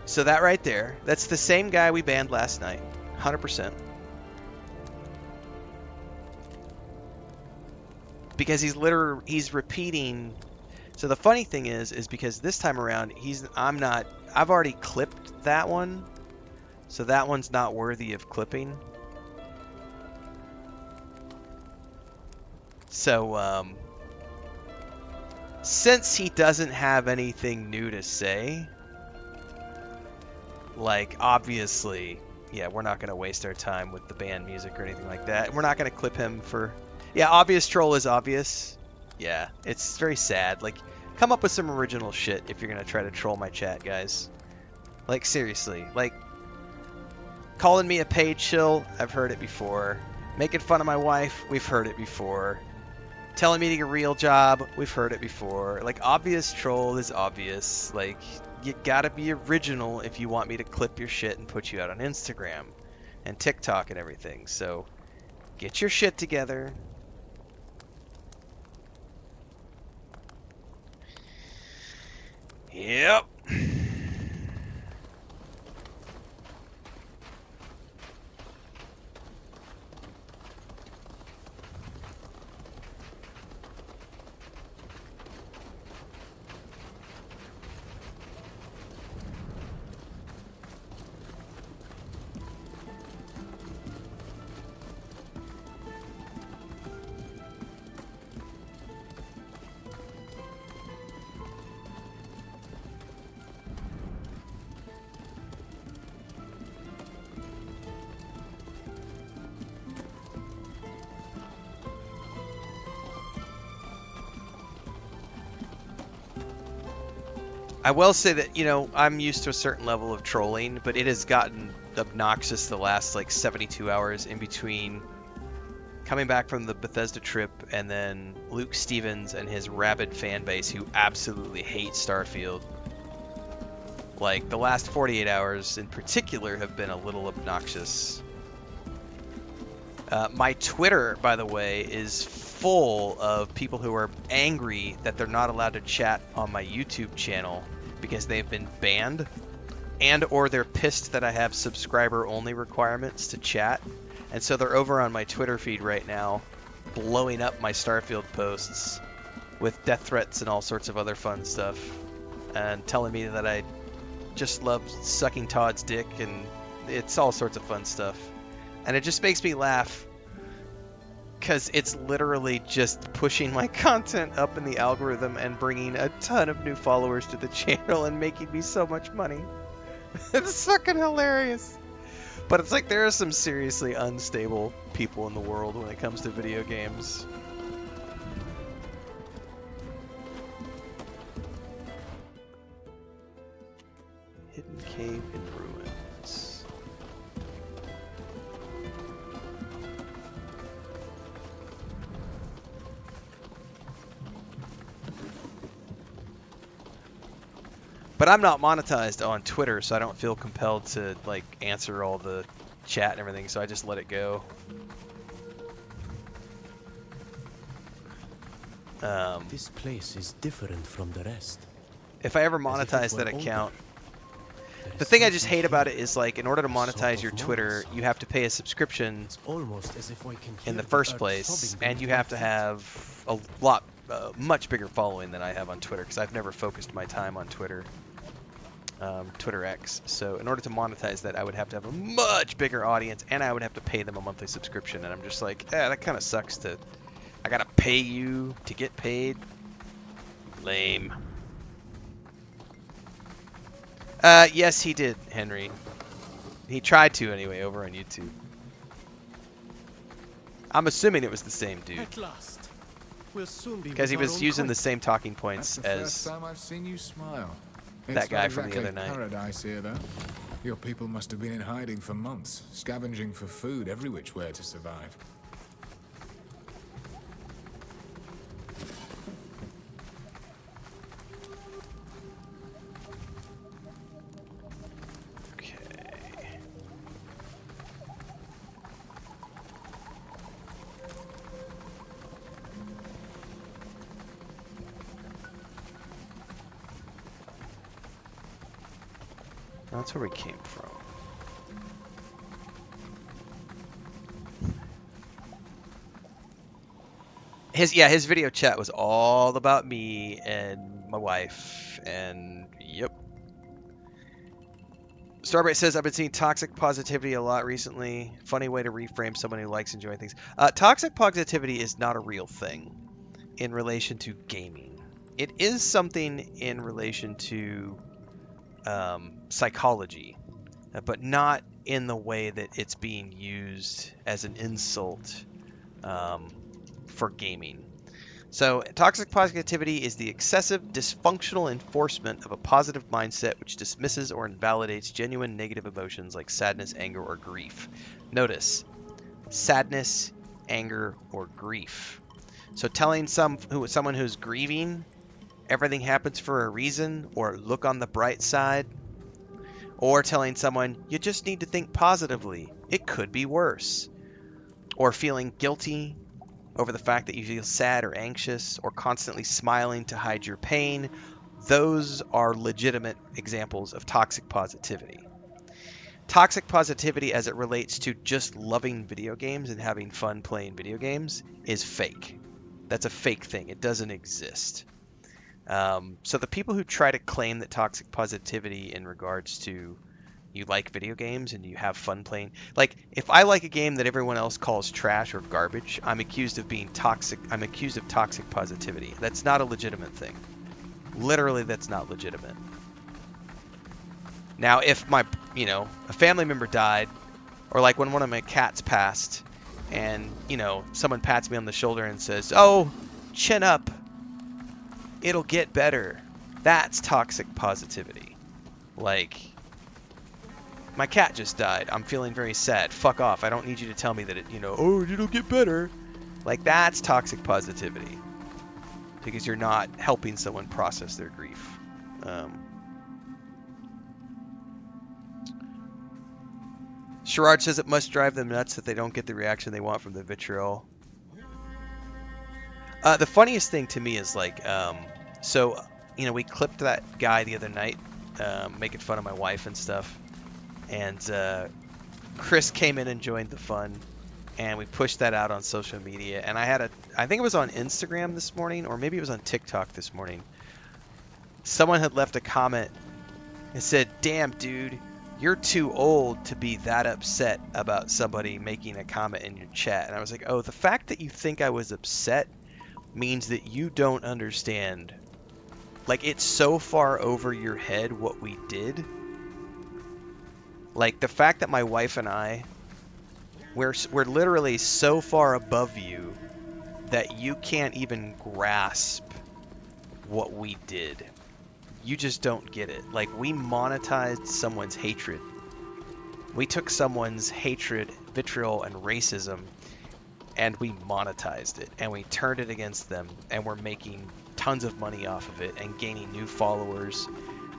So that right there, that's the same guy we banned last night, 100%. Because he's repeating. So the funny thing is because this time around I've already clipped that one, so that one's not worthy of clipping. So since he doesn't have anything new to say, like, obviously, yeah, we're not going to waste our time with the band music or anything like that. We're not going to clip him for... Yeah, obvious troll is obvious. Yeah, it's very sad. Like, come up with some original shit if you're going to try to troll my chat, guys. Like, seriously. Like, calling me a paid shill, I've heard it before. Making fun of my wife, we've heard it before. Telling me to get a real job, we've heard it before. Like, obvious troll is obvious. Like, you gotta be original if you want me to clip your shit and put you out on Instagram and TikTok and everything. So, get your shit together. Yep. I will say that, you know, I'm used to a certain level of trolling, but it has gotten obnoxious the last, like, 72 hours in between coming back from the Bethesda trip and then Luke Stevens and his rabid fan base who absolutely hate Starfield. Like, the last 48 hours in particular have been a little obnoxious. My Twitter, by the way, is full of people who are angry that they're not allowed to chat on my YouTube channel because they've been banned, and or they're pissed that I have subscriber only requirements to chat, and so they're over on my Twitter feed right now blowing up my Starfield posts with death threats and all sorts of other fun stuff and telling me that I just love sucking Todd's dick, and it's all sorts of fun stuff. And it just makes me laugh because it's literally just pushing my content up in the algorithm and bringing a ton of new followers to the channel and making me so much money. It's fucking hilarious. But it's like there are some seriously unstable people in the world when it comes to video games. Hidden cave in ruins. But I'm not monetized on Twitter, so I don't feel compelled to, like, answer all the chat and everything, so I just let it go. This place is different from the rest. If I ever monetize that account, the thing I just hate about it is, like, in order to monetize your Twitter, you have to pay a subscription in the first place, and you have to have a lot, much bigger following than I have on Twitter, because I've never focused my time on Twitter. Twitter X. So in order to monetize that, I would have to have a much bigger audience, and I would have to pay them a monthly subscription. And I'm just like, that kind of sucks. I gotta pay you to get paid. Lame. Yes, he did, Henry. He tried to anyway, over on YouTube. I'm assuming it was the same dude. At last. We'll soon be because he was using the same talking points That's the as first time I've seen you smile. that It's guy not from the exactly other night. Paradise here, though. Your people must have been in hiding for months, scavenging for food every which way to survive. Okay. That's where we came from. His video chat was all about me and my wife, and yep. Starbright says, I've been seeing toxic positivity a lot recently. Funny way to reframe someone who likes enjoying things. Toxic positivity is not a real thing in relation to gaming. it is something in relation to psychology, but not in the way that it's being used as an insult for gaming. So, toxic positivity is the excessive, dysfunctional enforcement of a positive mindset which dismisses or invalidates genuine negative emotions like sadness, anger, or grief. Notice, sadness, anger, or grief. So, telling someone who's grieving everything happens for a reason, or look on the bright side, or telling someone you just need to think positively, it could be worse, or feeling guilty over the fact that you feel sad or anxious, or constantly smiling to hide your pain, those are legitimate examples of toxic positivity. Toxic positivity as it relates to just loving video games and having fun playing video games is fake. That's a fake thing. It doesn't exist. So the people who try to claim that toxic positivity in regards to you like video games and you have fun playing, like if I like a game that everyone else calls trash or garbage, I'm accused of being toxic. I'm accused of toxic positivity. That's not a legitimate thing. Literally, that's not legitimate. Now, if a family member died, or like when one of my cats passed, and someone pats me on the shoulder and says, "Oh, chin up. It'll get better." That's toxic positivity. Like, my cat just died. I'm feeling very sad. Fuck off. I don't need you to tell me that it'll get better. Like, that's toxic positivity. Because you're not helping someone process their grief. Sherrod says it must drive them nuts that they don't get the reaction they want from the vitriol. The funniest thing to me is like, we clipped that guy the other night, making fun of my wife and stuff. And Chris came in and joined the fun, and we pushed that out on social media. And I think it was on Instagram this morning, or maybe it was on TikTok this morning. Someone had left a comment and said, "Damn, dude, you're too old to be that upset about somebody making a comment in your chat." And I was like, oh, the fact that you think I was upset means that you don't understand. Like, it's so far over your head what we did. Like, the fact that my wife and I, we're literally so far above you that you can't even grasp what we did. You just don't get it. Like, we monetized someone's hatred. We took someone's hatred, vitriol, and racism, and we monetized it, and we turned it against them, and we're making tons of money off of it and gaining new followers.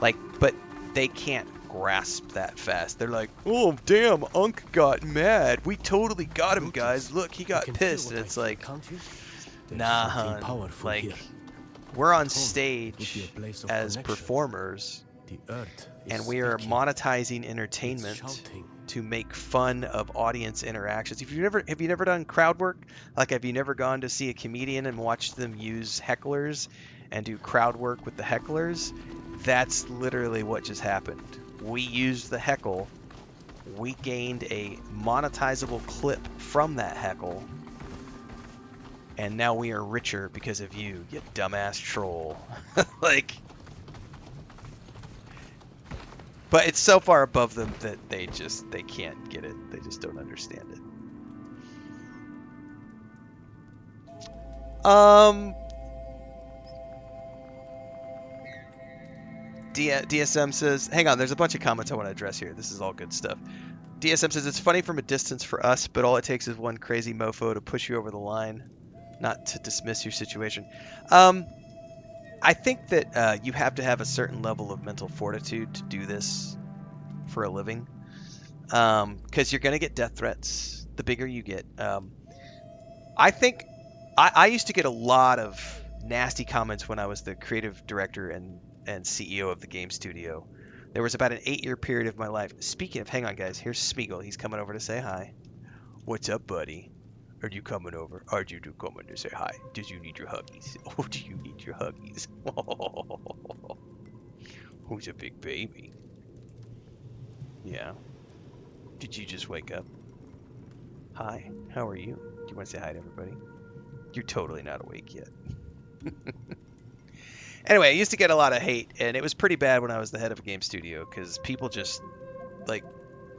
Like, but they can't grasp that fast. They're like, "Oh, damn, Unc got mad. We totally got him, guys. Look, he got pissed." And it's like, nah, hun. Like, we're on stage as performers, and we are monetizing entertainment to make fun of audience interactions. Have you never done crowd work? Like, have you never gone to see a comedian and watched them use hecklers and do crowd work with the hecklers? That's literally what just happened. We used the heckle. We gained a monetizable clip from that heckle. And now we are richer because of you dumbass troll. Like, but it's so far above them that they can't get it. They just don't understand it. DSM says, hang on, there's a bunch of comments I want to address here. This is all good stuff. DSM says, it's funny from a distance for us, but all it takes is one crazy mofo to push you over the line. Not to dismiss your situation. I think that you have to have a certain level of mental fortitude to do this for a living. Because you're going to get death threats the bigger you get. I think I used to get a lot of nasty comments when I was the creative director and CEO of the game studio. There was about an 8-year period of my life. Speaking of, hang on guys, here's Smeagol. He's coming over to say hi. What's up, buddy? Are you coming over? Are you coming to say hi? Did you need your huggies? Oh, do you need your huggies? Who's a big baby? Yeah. Did you just wake up? Hi, how are you? Do you want to say hi to everybody? You're totally not awake yet. Anyway, I used to get a lot of hate, and it was pretty bad when I was the head of a game studio because people just like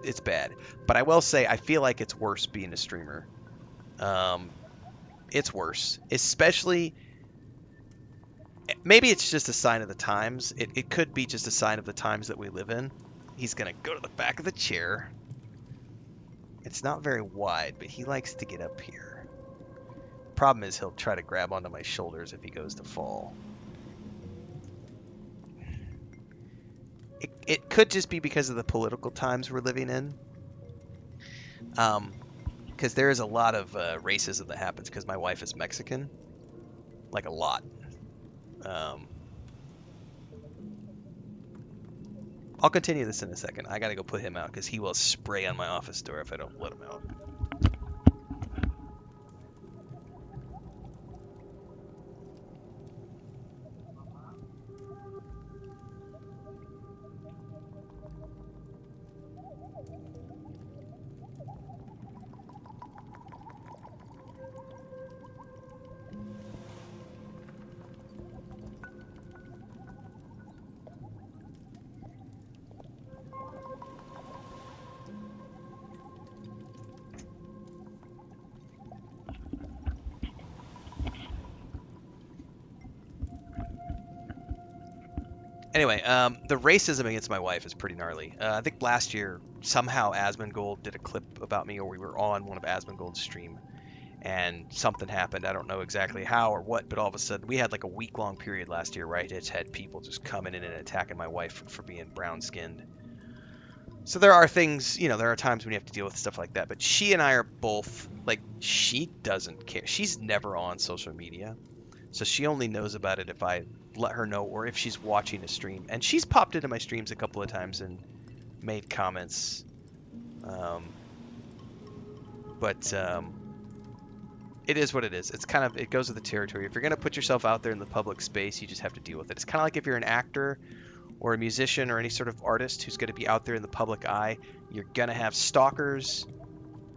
it's bad. But I will say I feel like it's worse being a streamer. It's worse, especially maybe it's just a sign of the times. It could be just a sign of the times that we live in. He's gonna go to the back of the chair. It's not very wide, but he likes to get up here. Problem is he'll try to grab onto my shoulders if he goes to fall. It could just be because of the political times we're living in. Because there is a lot of racism that happens because my wife is Mexican. Like a lot. I'll continue this in a second. I gotta go put him out because he will spray on my office door if I don't let him out. Anyway, the racism against my wife is pretty gnarly. I think last year, somehow Asmongold did a clip about me, or we were on one of Asmongold's stream, and something happened. I don't know exactly how or what, but all of a sudden, we had like a week-long period last year, right? It's had people just coming in and attacking my wife for being brown-skinned. So there are things, you know, there are times when you have to deal with stuff like that, but she and I are both, like, she doesn't care. She's never on social media, so she only knows about it if I let her know or if she's watching a stream. And she's popped into my streams a couple of times and made comments. But it is what it is. It's kind of, it goes with the territory. If you're going to put yourself out there in the public space, you just have to deal with it. It's kind of like if you're an actor or a musician or any sort of artist who's going to be out there in the public eye, you're going to have stalkers,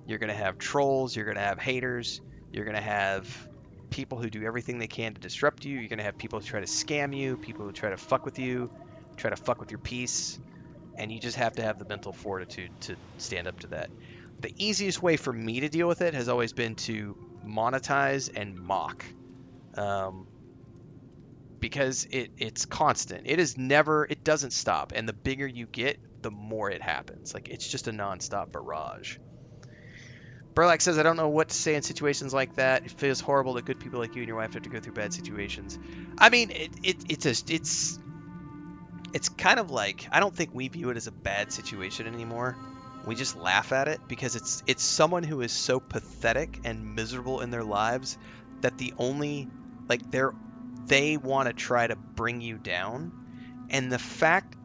you're going to have trolls, you're going to have haters, you're going to have people who do everything they can to disrupt you. You're going to have people who try to scam you, people who try to fuck with you, try to fuck with your peace, and you just have to have the mental fortitude to stand up to that. The easiest way for me to deal with it has always been to monetize and mock, because it's constant. It doesn't stop, and the bigger you get, the more it happens. Like, it's just a non-stop barrage. Burlack says, I don't know what to say in situations like that. It feels horrible that good people like you and your wife have to go through bad situations. I mean, it's kind of like, I don't think we view it as a bad situation anymore. We just laugh at it because it's someone who is so pathetic and miserable in their lives that the only, like, they want to try to bring you down. And the fact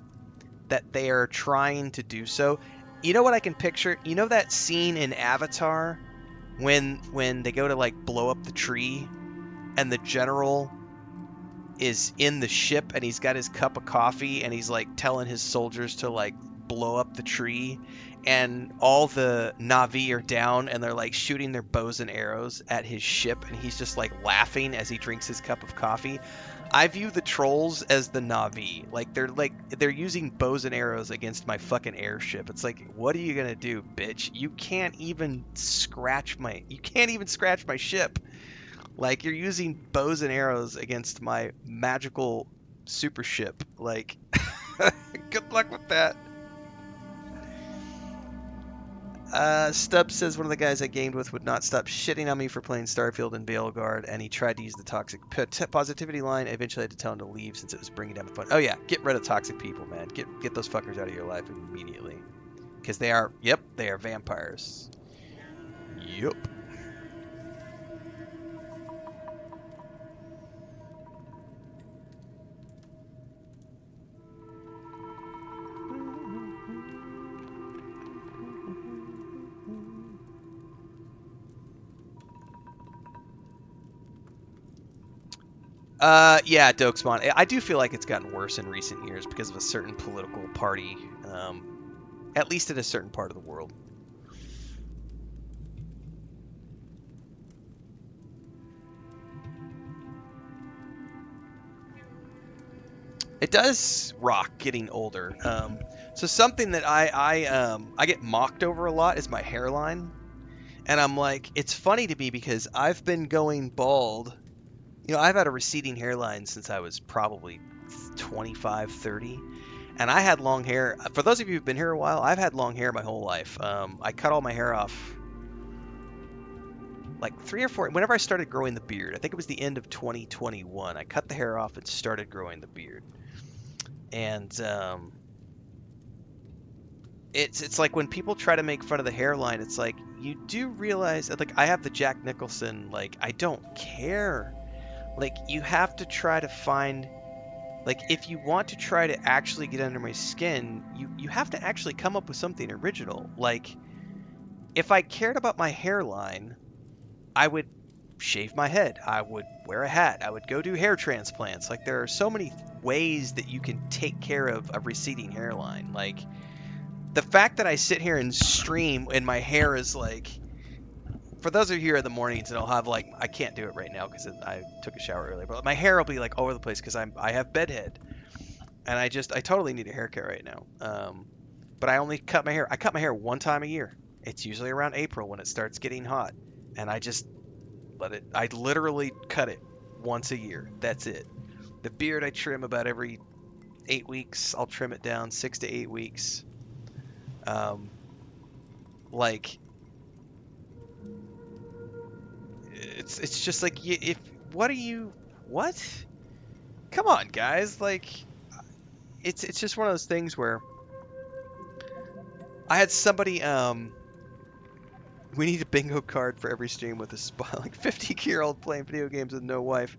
that they are trying to do so, you know what I can picture? You know that scene in Avatar when they go to, like, blow up the tree and the general is in the ship and he's got his cup of coffee and he's, like, telling his soldiers to, like, blow up the tree, and all the Na'vi are down and they're, like, shooting their bows and arrows at his ship, and he's just, like, laughing as he drinks his cup of coffee. I view the trolls as the Na'vi. Like, they're using bows and arrows against my fucking airship. It's like, what are you gonna do, bitch? You can't even scratch my ship. Like, you're using bows and arrows against my magical super ship. Like, good luck with that. Stubbs says one of the guys I gamed with would not stop shitting on me for playing Starfield and Veilguard, and he tried to use the toxic positivity line. I eventually had to tell him to leave since it was bringing down the fun. Oh yeah, get rid of toxic people, man. Get those fuckers out of your life immediately, because they are vampires. Yup. Yeah, Dokesmon. I do feel like it's gotten worse in recent years because of a certain political party, at least in a certain part of the world. It does rock getting older. So something that I get mocked over a lot is my hairline. And I'm like, it's funny to me because I've been going bald. You know, I've had a receding hairline since I was probably 25, 30. And I had long hair. For those of you who've been here a while, I've had long hair my whole life. I cut all my hair off like 3 or 4. Whenever I started growing the beard, I think it was the end of 2021. I cut the hair off and started growing the beard. And it's like when people try to make fun of the hairline, it's like you do realize that, like, I have the Jack Nicholson, like, I don't care. Like, you have to try to find, like, if you want to try to actually get under my skin, you have to actually come up with something original. Like, if I cared about my hairline, I would shave my head. I would wear a hat. I would go do hair transplants. Like, there are so many ways that you can take care of a receding hairline. Like, the fact that I sit here and stream and my hair is like, for those of you here in the mornings, and I'll have, like, I can't do it right now because I took a shower earlier, but my hair will be like all over the place because I have bedhead, and I totally need a haircut right now. But I only cut my hair. I cut my hair one time a year. It's usually around April when it starts getting hot, and I just let it. I literally cut it once a year. That's it. The beard I trim about every 8 weeks. I'll trim it down 6 to 8 weeks. Like, it's just like, what? Come on, guys. Like, it's just one of those things where I had somebody, we need a bingo card for every stream with a spot, like 50-year-old playing video games with no wife.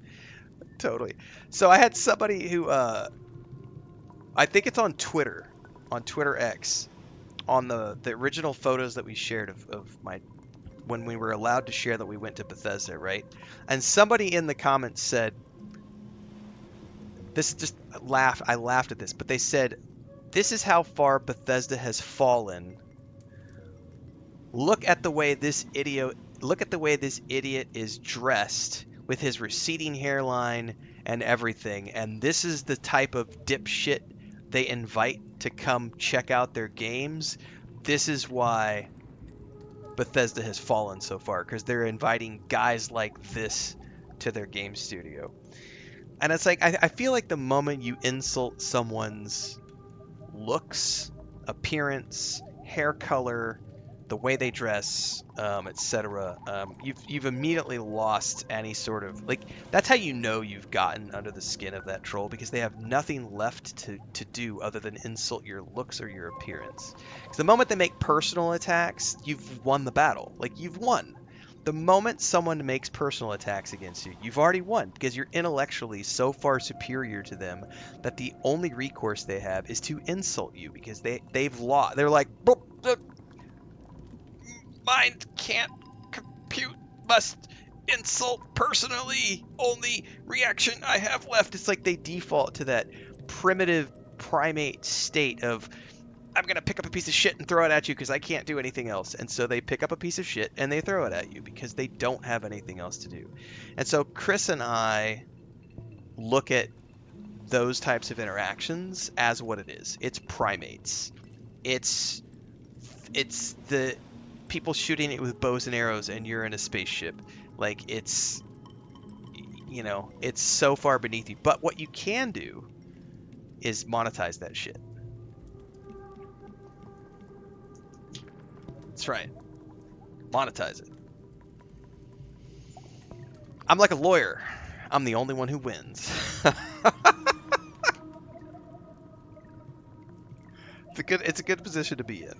Totally. So I had somebody who, I think it's on Twitter X, on the original photos that we shared of my, when we were allowed to share that we went to Bethesda, right? And somebody in the comments said, this just laughed. I laughed at this, but they said, "This is how far Bethesda has fallen. Look at the way this idiot is dressed with his receding hairline and everything. And this is the type of dipshit they invite to come check out their games. This is why Bethesda has fallen so far, because they're inviting guys like this to their game studio." And it's like, I feel like the moment you insult someone's looks, appearance, hair color, the way they dress, etc., you've immediately lost any sort of, like, that's how you know you've gotten under the skin of that troll, because they have nothing left to do other than insult your looks or your appearance. Because the moment they make personal attacks, you've won the battle. Like, you've won. The moment someone makes personal attacks against you, you've already won, because you're intellectually so far superior to them that the only recourse they have is to insult you, because they've lost. They're like, mind can't compute, must insult personally, only reaction I have left. It's like they default to that primitive primate state of, I'm going to pick up a piece of shit and throw it at you because I can't do anything else. And so they pick up a piece of shit and they throw it at you because they don't have anything else to do. And so Chris and I look at those types of interactions as what it is. It's primates. It's the people shooting it with bows and arrows and you're in a spaceship. Like, it's, you know, it's so far beneath you. But what you can do is monetize that shit. That's right. Monetize it. I'm like a lawyer. I'm the only one who wins. It's a good position to be in.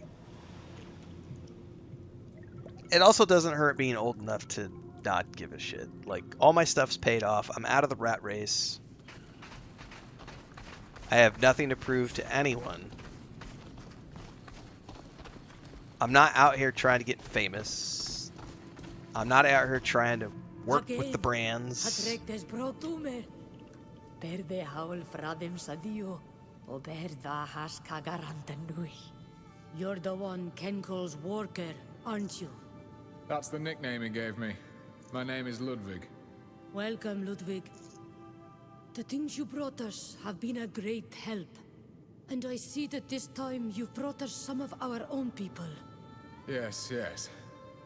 It also doesn't hurt being old enough to not give a shit. Like, all my stuff's paid off. I'm out of the rat race. I have nothing to prove to anyone. I'm not out here trying to get famous. I'm not out here trying to work with the brands. You're the one Ken calls Worker, aren't you? That's the nickname he gave me. My name is Ludwig. Welcome, Ludwig. The things you brought us have been a great help. And I see that this time you've brought us some of our own people. Yes, yes.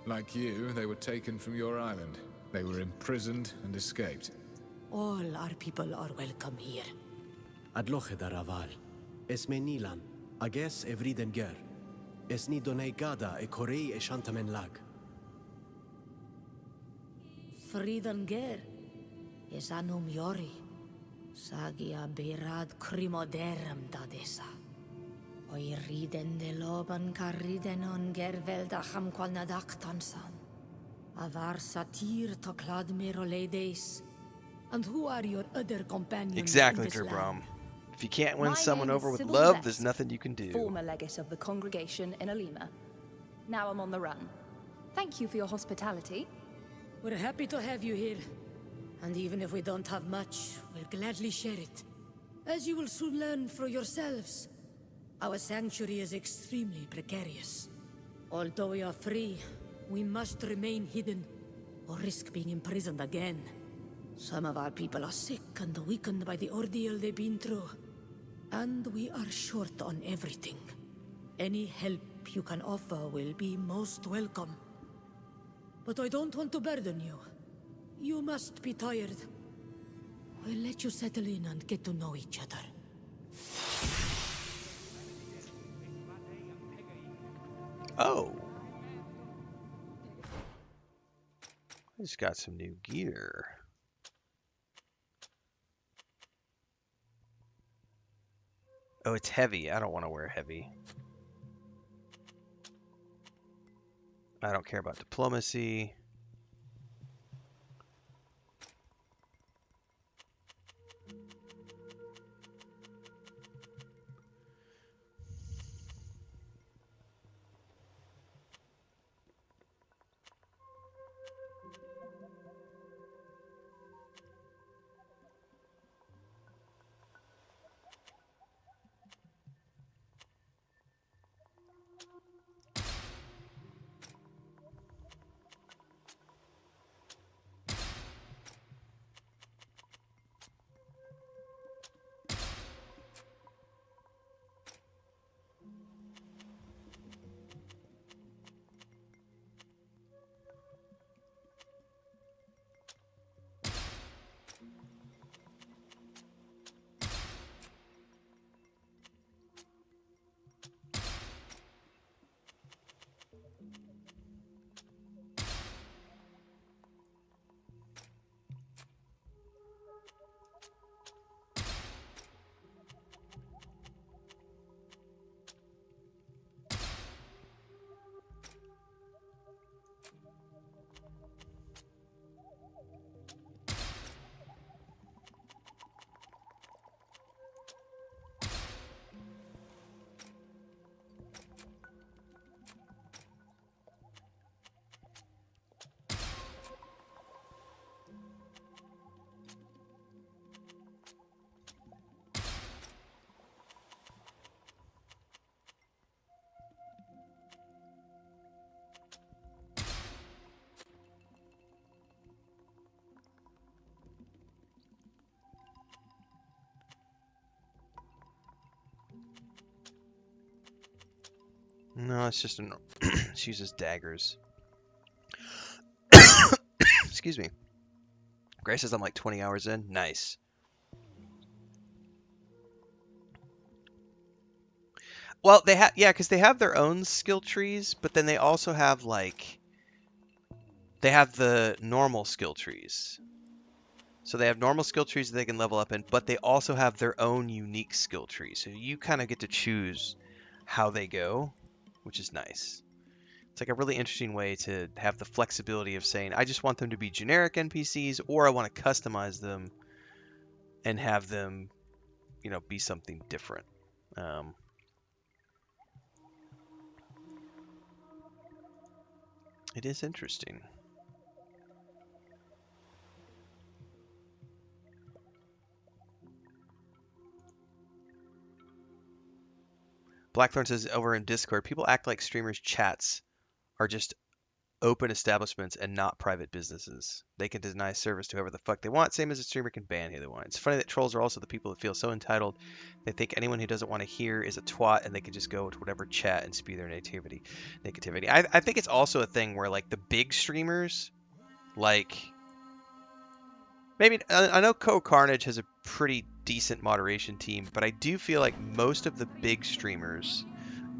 Like you, they were taken from your island. They were imprisoned and escaped. All our people are welcome here. Adloche daraval. Esme Nilan. Ages evriden ger. Esni donei gada e korei e shantamen lag. Fridan ger is anum yori. Sagia berad crimoderum dadesa. Oi riden de loban carriden on gerveldacham qualnadak tansan. Avar satir to clad meroledes. And who are your other companions Exactly, in this Gerbrom. land? If you can't win My someone name is over with Sybil love, Lesk, there's nothing you can do. Former legate of the congregation in Alima. Now I'm on the run. Thank you for your hospitality. We're happy to have you here. And even if we don't have much, we'll gladly share it. As you will soon learn for yourselves, our sanctuary is extremely precarious. Although we are free, we must remain hidden, or risk being imprisoned again. Some of our people are sick and weakened by the ordeal they've been through. And we are short on everything. Any help you can offer will be most welcome. But I don't want to burden you. You must be tired. I'll let you settle in and get to know each other. Oh. I just got some new gear. Oh, it's heavy. I don't want to wear heavy. I don't care about diplomacy. No, it's just an. She uses daggers. Excuse me. Grace says I'm like 20 hours in. Nice. Well, they have, yeah, because they have their own skill trees, but then they also have like, they have the normal skill trees. So they have normal skill trees that they can level up in, but they also have their own unique skill tree. So you kind of get to choose how they go, which is nice. It's like a really interesting way to have the flexibility of saying, I just want them to be generic NPCs, or I want to customize them and have them, you know, be something different. It is interesting. Blackthorn says over in Discord, people act like streamers' chats are just open establishments and not private businesses. They can deny service to whoever the fuck they want, same as a streamer can ban who they want. It's funny that trolls are also the people that feel so entitled. They think anyone who doesn't want to hear is a twat, and they can just go to whatever chat and spew their negativity. I think it's also a thing where like the big streamers, like maybe I know Carnage has a pretty decent moderation team, but I do feel like most of the big streamers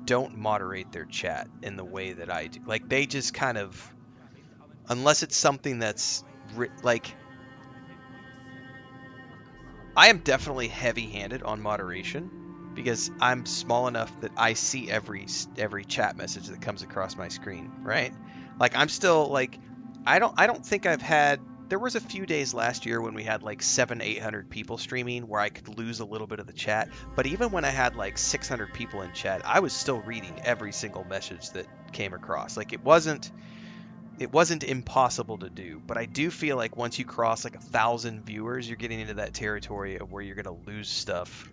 don't moderate their chat in the way that I do. Like they just kind of, unless it's something that's like, I am definitely heavy-handed on moderation because I'm small enough that I see every chat message that comes across my screen, right? Like I'm still like, I don't think I've had. There was a few days last year when we had like 700-800 people streaming where I could lose a little bit of the chat. But even when I had like 600 people in chat, I was still reading every single message that came across. Like it wasn't impossible to do. But I do feel like once you cross like 1,000 viewers, you're getting into that territory of where you're going to lose stuff.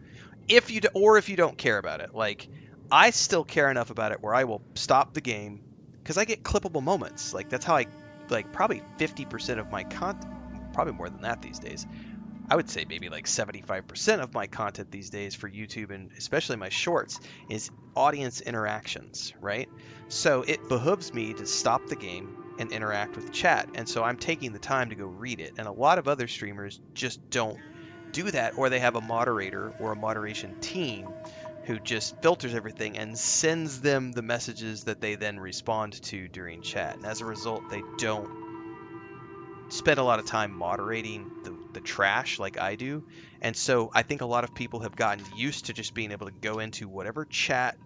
If you don't care about it. Like I still care enough about it where I will stop the game because I get clippable moments. Like that's how I, like probably 50% of my content, probably more than that these days. I would say maybe like 75% of my content these days for YouTube and especially my shorts is audience interactions, right? So it behooves me to stop the game and interact with chat. And so I'm taking the time to go read it. And a lot of other streamers just don't do that, or they have a moderator or a moderation team who just filters everything and sends them the messages that they then respond to during chat. And as a result, they don't spend a lot of time moderating the trash like I do. And so I think a lot of people have gotten used to just being able to go into whatever chat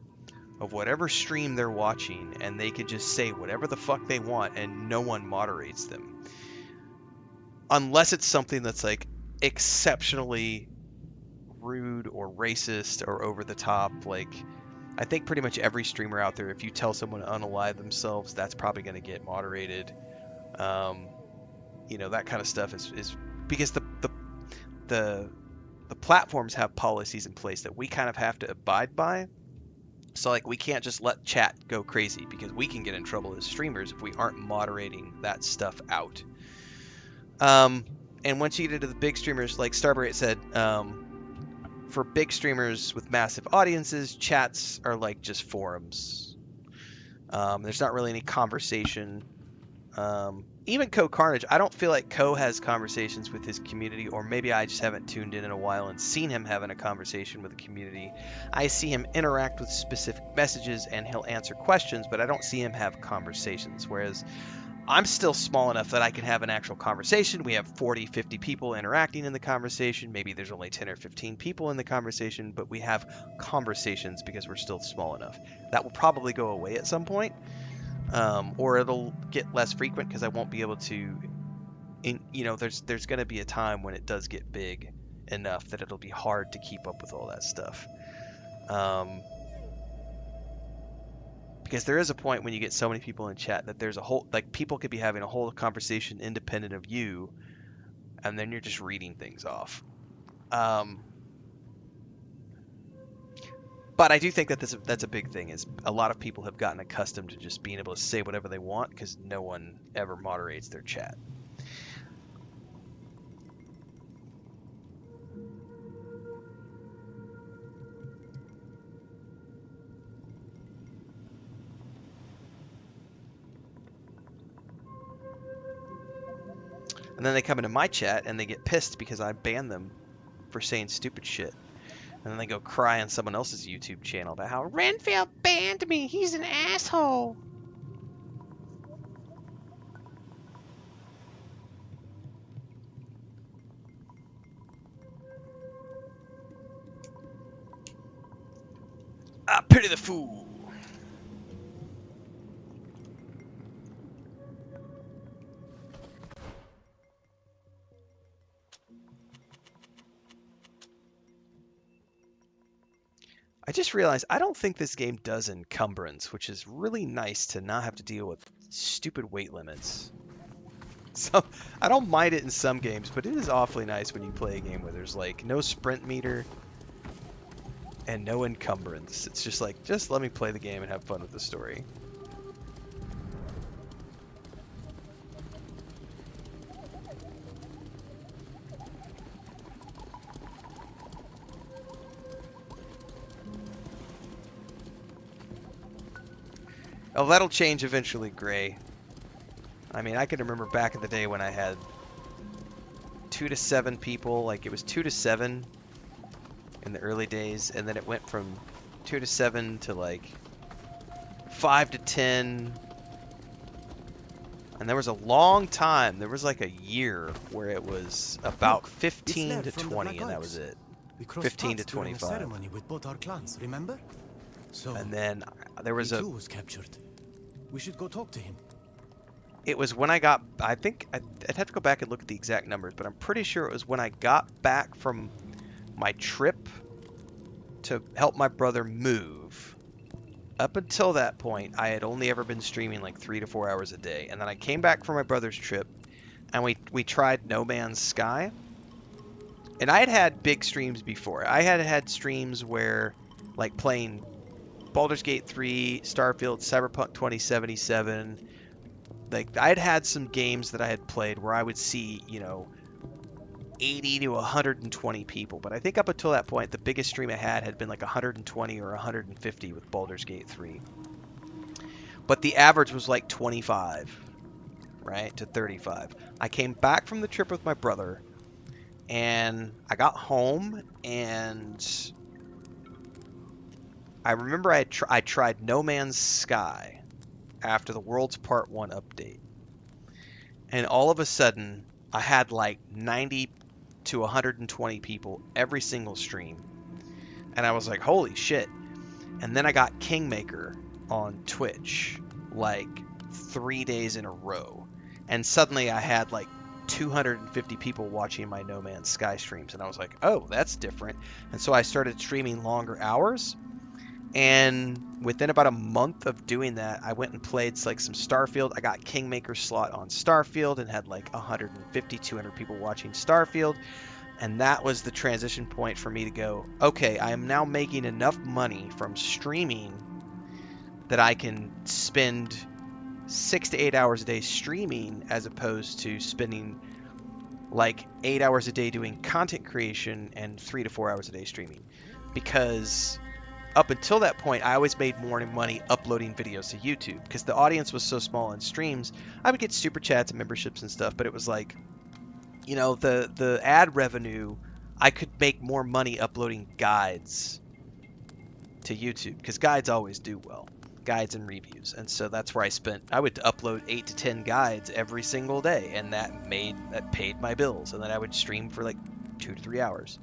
of whatever stream they're watching, and they can just say whatever the fuck they want, and no one moderates them. Unless it's something that's like exceptionally rude or racist or over the top. Like I think pretty much every streamer out there, if you tell someone to unalive themselves, that's probably going to get moderated. You know, that kind of stuff is because the platforms have policies in place that we kind of have to abide by. So like we can't just let chat go crazy because we can get in trouble as streamers if we aren't moderating that stuff out. And once you get into the big streamers, like Starbright said, for big streamers with massive audiences, chats are like just forums. There's not really any conversation. Even Carnage, I don't feel like has conversations with his community, or maybe I just haven't tuned in a while and seen him having a conversation with the community. I see him interact with specific messages and he'll answer questions, but I don't see him have conversations. Whereas I'm still small enough that I can have an actual conversation. We have 40, 50 people interacting in the conversation. Maybe there's only 10 or 15 people in the conversation, but we have conversations because we're still small enough. That will probably go away at some point. Or it'll get less frequent because I won't be able to, there's going to be a time when it does get big enough that it'll be hard to keep up with all that stuff. Because there is a point when you get so many people in chat that there's a whole, like people could be having a whole conversation independent of you, and then you're just reading things off. But I do think that that's a big thing, is a lot of people have gotten accustomed to just being able to say whatever they want because no one ever moderates their chat. And then they come into my chat and they get pissed because I ban them for saying stupid shit. And then they go cry on someone else's YouTube channel about how Renfail banned me. He's an asshole. I pity the fool. I just realized I don't think this game does encumbrance, which is really nice to not have to deal with stupid weight limits. So I don't mind it in some games, but it is awfully nice when you play a game where there's like no sprint meter and no encumbrance. It's just like, just let me play the game and have fun with the story. Oh, that'll change eventually, Gray. I mean, I can remember back in the day when I had 2 to 7 people. Like, it was 2 to 7 in the early days, and then it went from 2 to 7 to like 5 to 10. And there was a long time, there was like a year where it was about 15 to 20, and that was it. 15 to 25. Ceremony with both our clans, remember? So And then there was he a, too was captured. We should go talk to him. it was when I got, I think, I'd have to go back and look at the exact numbers, but I'm pretty sure it was when I got back from my trip to help my brother move. Up until that point, I had only ever been streaming like 3 to 4 hours a day. And then I came back from my brother's trip, and we tried No Man's Sky. And I had had big streams before. I had had streams where, like, playing Baldur's Gate 3, Starfield, Cyberpunk 2077. Like, I'd had some games that I had played where I would see, you know, 80 to 120 people. But I think up until that point, the biggest stream I had been like 120 or 150 with Baldur's Gate 3. But the average was like 25, right, to 35. I came back from the trip with my brother, and I got home, and I remember I tried No Man's Sky after the World's Part 1 update. And all of a sudden, I had like 90 to 120 people every single stream. And I was like, holy shit. And then I got Kingmaker on Twitch like 3 days in a row. And suddenly I had like 250 people watching my No Man's Sky streams. And I was like, oh, that's different. And so I started streaming longer hours. And within about a month of doing that, I went and played like some Starfield. I got Kingmaker slot on Starfield and had like 150, 200 people watching Starfield. And that was the transition point for me to go, okay, I am now making enough money from streaming that I can spend 6 to 8 hours a day streaming, as opposed to spending like 8 hours a day doing content creation and 3 to 4 hours a day streaming. Because up until that point, I always made more money uploading videos to YouTube, because the audience was so small in streams. I would get super chats and memberships and stuff, but it was like, you know, the ad revenue, I could make more money uploading guides to YouTube, because guides always do well, guides and reviews. And so that's where I would upload 8 to 10 guides every single day, and that paid my bills. And then I would stream for like 2 to 3 hours.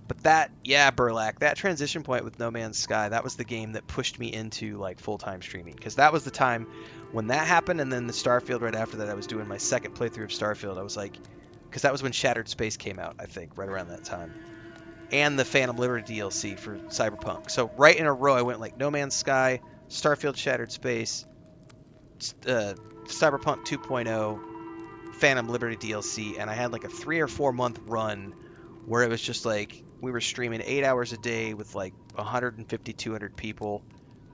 But that, yeah, Burlak, that transition point with No Man's Sky, that was the game that pushed me into like full-time streaming, because that was the time when that happened. And then the Starfield right after that, I was doing my second playthrough of Starfield. I was like, because that was when Shattered Space came out, I think, right around that time, and the Phantom Liberty DLC for Cyberpunk. So right in a row, I went like No Man's Sky, Starfield, Shattered Space, Cyberpunk 2.0, Phantom Liberty DLC, and I had like a 3 or 4 month run where it was just like, we were streaming 8 hours a day with like 150, 200 people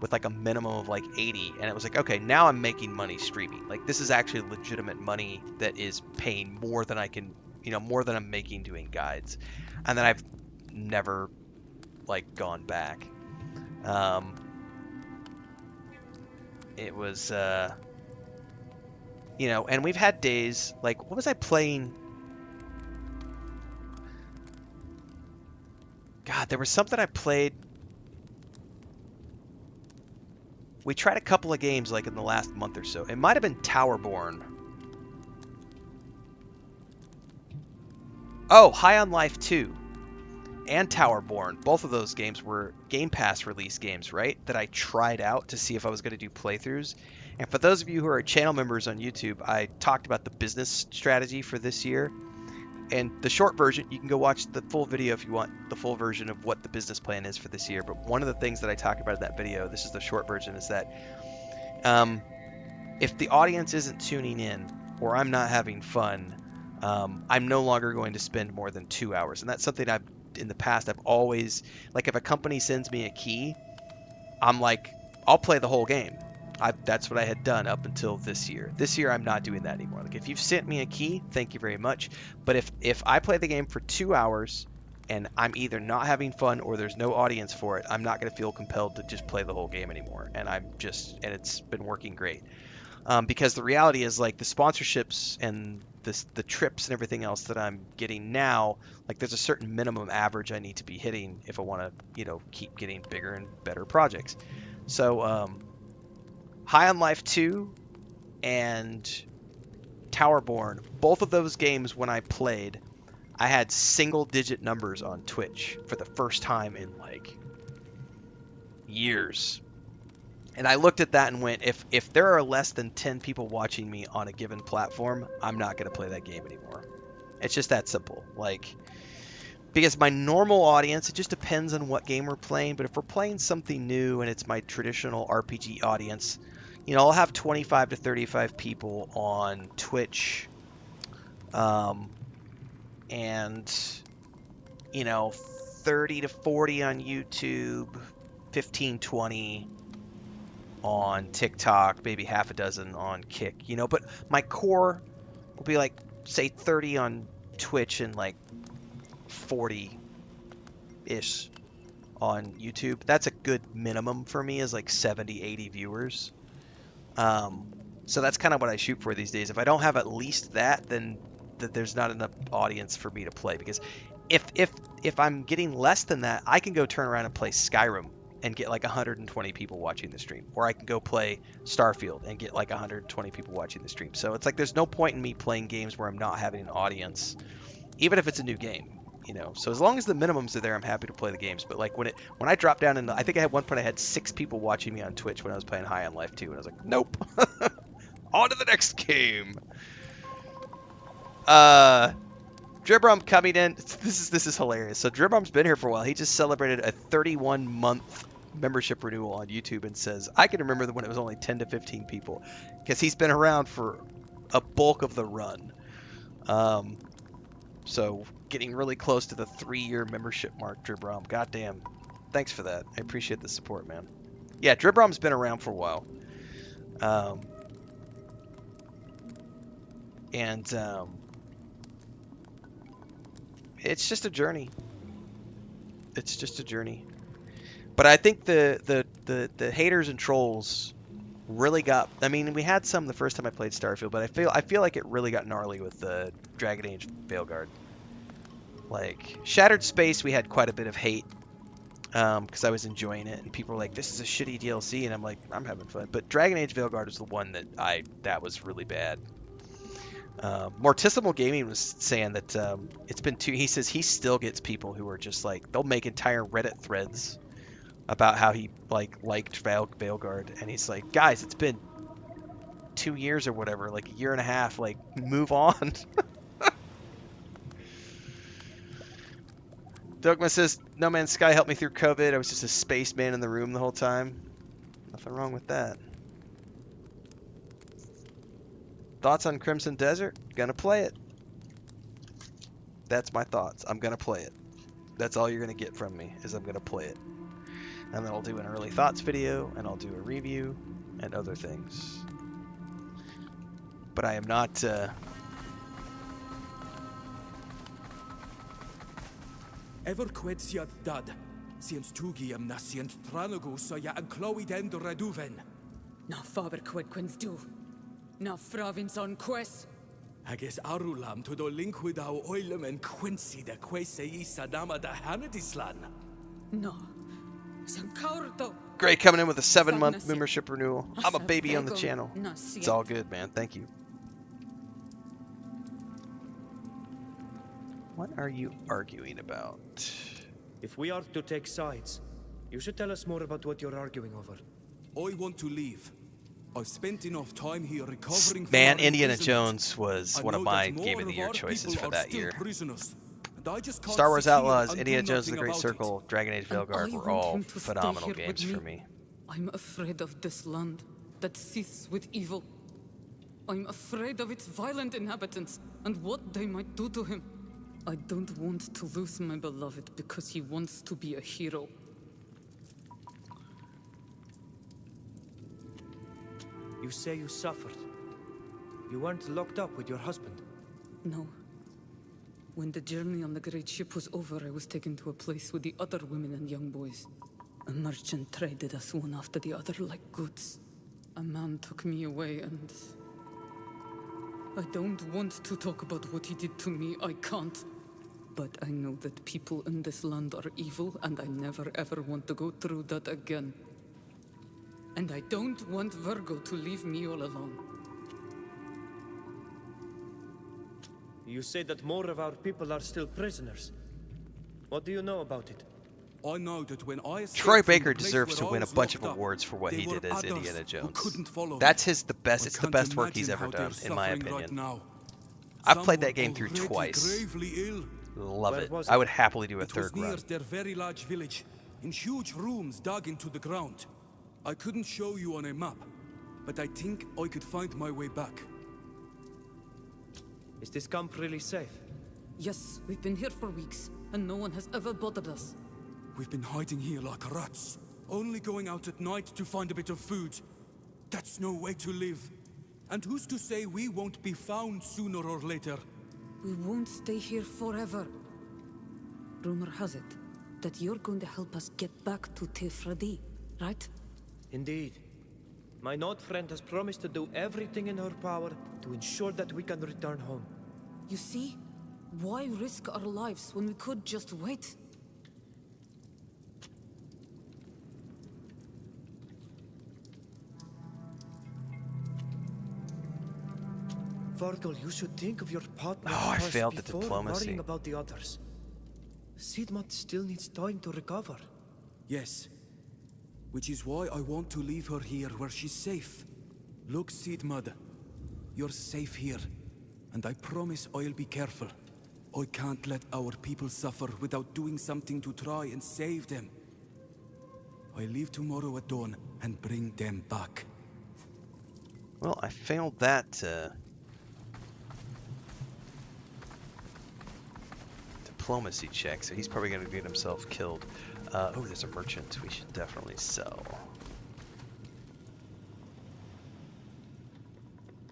with like a minimum of like 80. And it was like, okay, now I'm making money streaming. Like, this is actually legitimate money that is paying more than I can, you know, more than I'm making doing guides. And then I've never like gone back. It was, you know, and we've had days like, what was I playing? God, there was something I played. We tried a couple of games like in the last month or so. It might have been Towerborn. Oh, High on Life 2 and Towerborn. Both of those games were Game Pass release games, right? That I tried out to see if I was going to do playthroughs. And for those of you who are channel members on YouTube, I talked about the business strategy for this year. And the short version, you can go watch the full video if you want the full version of what the business plan is for this year. But one of the things that I talked about in that video, this is the short version, is that if the audience isn't tuning in or I'm not having fun, I'm no longer going to spend more than 2 hours. And that's something in the past, I've always, like, if a company sends me a key, I'm like, I'll play the whole game. That's what I had done up until this year. This year, I'm not doing that anymore. Like, if you've sent me a key, thank you very much. But if I play the game for 2 hours and I'm either not having fun or there's no audience for it, I'm not going to feel compelled to just play the whole game anymore. And it's been working great. Because the reality is, like, the sponsorships and the trips and everything else that I'm getting now, like, there's a certain minimum average I need to be hitting if I want to, keep getting bigger and better projects. So, High on Life 2 and Towerborn, both of those games, when I played, I had single-digit numbers on Twitch for the first time in, like, years. And I looked at that and went, if there are less than 10 people watching me on a given platform, I'm not going to play that game anymore. It's just that simple. Like, because my normal audience, it just depends on what game we're playing. But if we're playing something new and it's my traditional RPG audience, I'll have 25 to 35 people on Twitch. And 30 to 40 on YouTube, 15, 20 on TikTok, maybe half a dozen on Kick, but my core will be like, say, 30 on Twitch and like 40-ish on YouTube. That's a good minimum for me, is like 70, 80 viewers. So that's kind of what I shoot for these days. If I don't have at least that, then there's not enough audience for me to play, because if I'm getting less than that, I can go turn around and play Skyrim and get like 120 people watching the stream, or I can go play Starfield and get like 120 people watching the stream. So it's like there's no point in me playing games where I'm not having an audience, even if it's a new game, So as long as the minimums are there, I'm happy to play the games. But like when I dropped down in I think I had one point I had 6 people watching me on Twitch when I was playing High on Life 2, and I was like, nope. On to the next game. Dribrom coming in. This is hilarious. So Dribrom's been here for a while. He just celebrated a 31-month membership renewal on YouTube and says, I can remember when it was only 10 to 15 people, because he's been around for a bulk of the run. So getting really close to the 3-year membership mark, Dribrom. Goddamn. Thanks for that. I appreciate the support, man. Yeah, Dribrom's been around for a while. It's just a journey. It's just a journey. But I think the haters and trolls really got. I mean, we had some the first time I played Starfield, but I feel like it really got gnarly with the Dragon Age Veilguard. Like Shattered Space, we had quite a bit of hate because I was enjoying it, and people were like, "This is a shitty DLC," and I'm like, "I'm having fun." But Dragon Age Veilguard was the one that was really bad. Morticimal Gaming was saying that it's been he says he still gets people who are just like, they'll make entire Reddit threads about how he liked Veilguard, and he's like, guys, it's been 2 years or whatever, like a year and a half, like, move on. Dogma says, No Man's Sky helped me through COVID. I was just a spaceman in the room the whole time. Nothing wrong with that. Thoughts on Crimson Desert? Gonna play it. That's my thoughts. I'm gonna play it. That's all you're gonna get from me, is I'm gonna play it. And then I'll do an early thoughts video, and I'll do a review, and other things. But I am not, Ever quetsiad dad, siens tugiam nasient tranagu soya an cloiden do reduven. Na faber quidquins do. Na fravins on quest. Hages arulam to do linquidau oilem en quincy de quesei sadama da hanadislan. No. San caurto. Great, coming in with a 7-month membership renewal. I'm a baby on the channel. It's all good, man. Thank you. What are you arguing about? If we are to take sides, you should tell us more about what you're arguing over. I want to leave. I've spent enough time here recovering. Man, Indiana Jones was one of my Game of the Year choices for that year. Star Wars Outlaws, Indiana Jones and the Great Circle, Dragon Age Veilguard were all phenomenal games for me. I'm afraid of this land that seethes with evil. I'm afraid of its violent inhabitants and what they might do to him. I don't want to lose my beloved because he wants to be a hero. You say you suffered. You weren't locked up with your husband. No. When the journey on the great ship was over, I was taken to a place with the other women and young boys. A merchant traded us one after the other like goods. A man took me away and... I don't want to talk about what he did to me, I can't. But I know that people in this land are evil, and I never ever want to go through that again. And I don't want Virgo to leave me all alone. You say that more of our people are still prisoners. What do you know about it? I know that when I escaped Troy from the Baker place deserves to where I win a was bunch of locked up, awards for what there he were did as others Indiana who Jones. couldn't follow That's me. it's the best work he's Can't ever imagine done, how in my they're suffering opinion. right now. I've Some played that were game through already twice. gravely ill. Love Where it. was I it? would happily do a It was third near run. their very large village, in huge rooms dug into the ground. I couldn't show you on a map, but I think I could find my way back. Is this camp really safe? Yes, we've been here for weeks, and no one has ever bothered us. We've been hiding here like rats, only going out at night to find a bit of food. That's no way to live. And who's to say we won't be found sooner or later? We won't stay here forever. Rumor has it that you're going to help us get back to Tefradi, right? Indeed. My Nord friend has promised to do everything in her power to ensure that we can return home. You see? Why risk our lives when we could just wait? Vargol, you should think of your partner Oh, I first failed the before diplomacy. worrying about the others. Sidmat still needs time to recover. Yes. Which is why I want to leave her here where she's safe. Look, Sidmad. You're safe here. And I promise I'll be careful. I can't let our people suffer without doing something to try and save them. I leave tomorrow at dawn and bring them back. Well, I failed that diplomacy check, so he's probably going to get himself killed. Oh, there's a merchant we should definitely sell.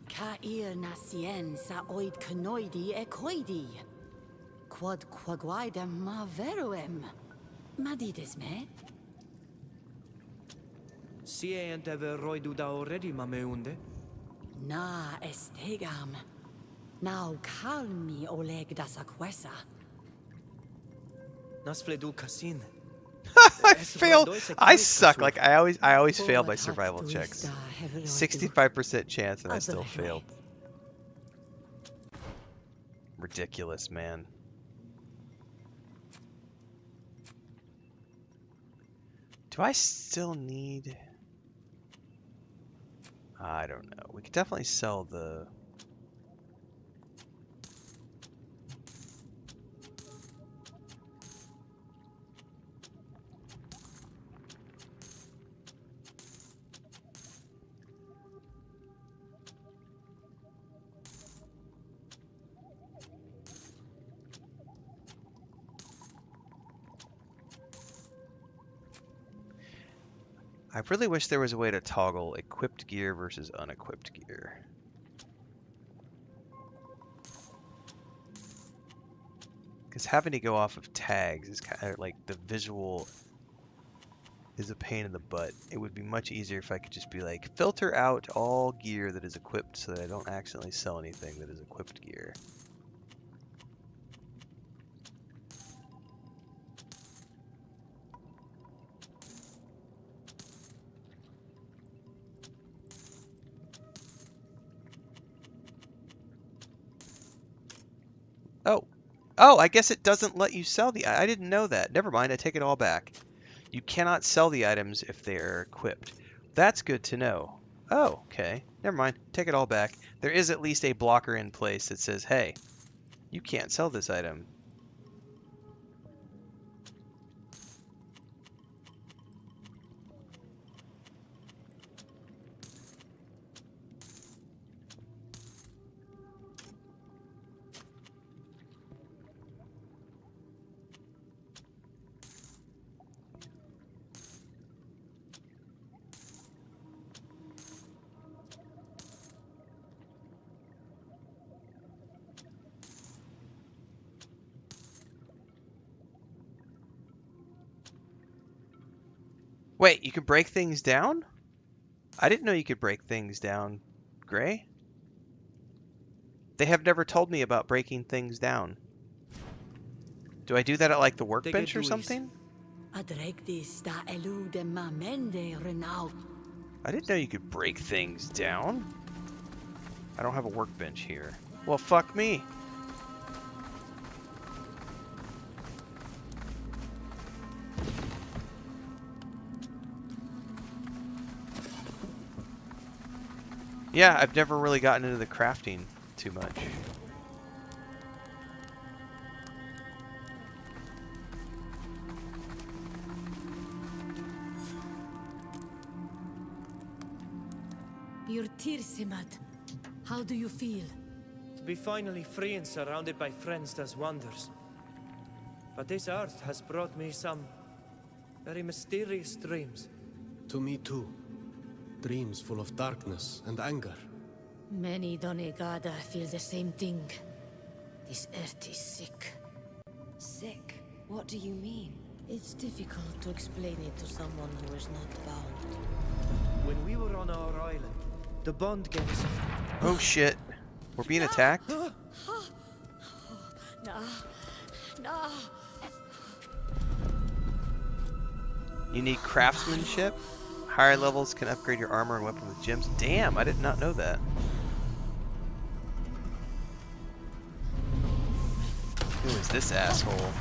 Ka ir nasien sa oid canoidi e coidi. Quod quaguidem ma veruem. Madides me? Sie and ever roidu da already, mameunde? Na estegam. Now calmi oleg das aquesa. Nas fledu casin. I failed. I suck. Like I always fail my survival checks. 65% chance and I still failed. Ridiculous, man. Do I still need... I don't know. We could definitely sell the... I really wish there was a way to toggle equipped gear versus unequipped gear. Because having to go off of tags is kind of like the visual is a pain in the butt. It would be much easier if I could just be like, filter out all gear that is equipped so that I don't accidentally sell anything that is equipped gear. Oh, I guess it doesn't let you sell the... I didn't know that. Never mind, I take it all back. You cannot sell the items if they are equipped. That's good to know. Oh, okay. Never mind. Take it all back. There is at least a blocker in place that says, hey, you can't sell this item. Wait, you can break things down? I didn't know you could break things down, Gray. They have never told me about breaking things down. Do I do that at like the workbench or something? I didn't know you could break things down. I don't have a workbench here. Well, fuck me. Yeah, I've never really gotten into the crafting too much. Your Tirsimat. How do you feel? To be finally free and surrounded by friends does wonders. But this earth has brought me some very mysterious dreams. To me too. Dreams full of darkness and anger. Many Donegada feel the same thing. This earth is sick. Sick? What do you mean? It's difficult to explain it to someone who is not bound. When we were on our island, the bond gave us a... Oh shit. We're being attacked? No. No. You need craftsmanship? Higher levels can upgrade your armor and weapon with gems. Damn, I did not know that. Who is this asshole?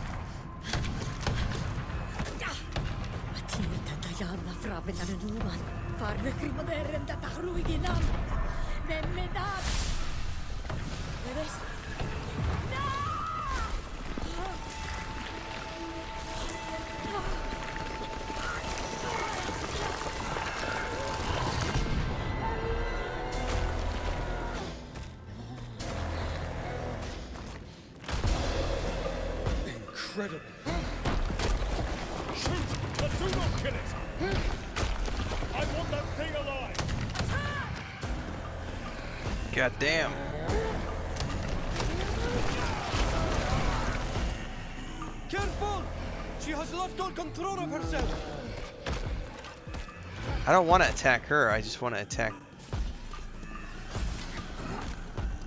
Incredible. Shoot, but do not kill it. I want that thing alive. God damn. Careful! She has lost all control of herself. I don't want to attack her, I just want to attack.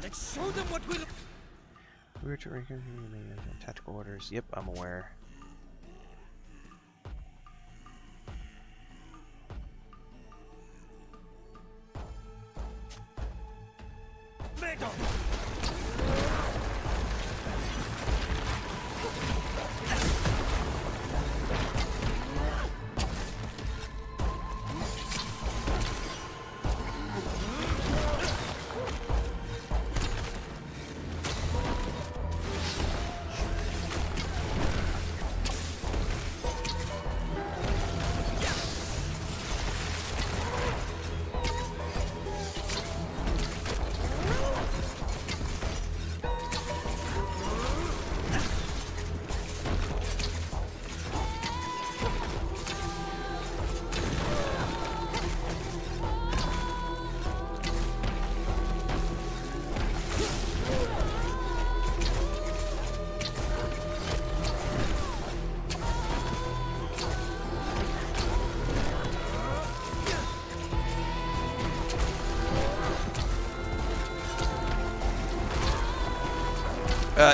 Let's show them what we're... We're tactical orders. Yep, I'm aware.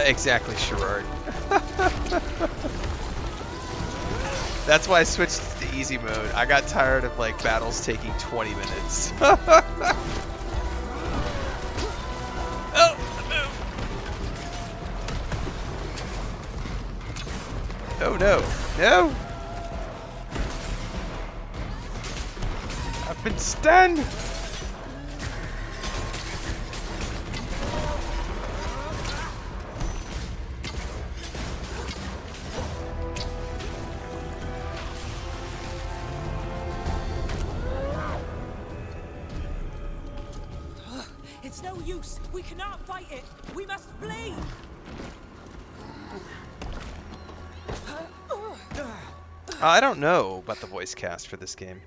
Exactly, Sherrard. That's why I switched to easy mode. I got tired of like battles taking 20 minutes. Oh, move! Oh no, no! I've been stunned. It's no use. We cannot fight it. We must flee. I don't know about the voice cast for this game.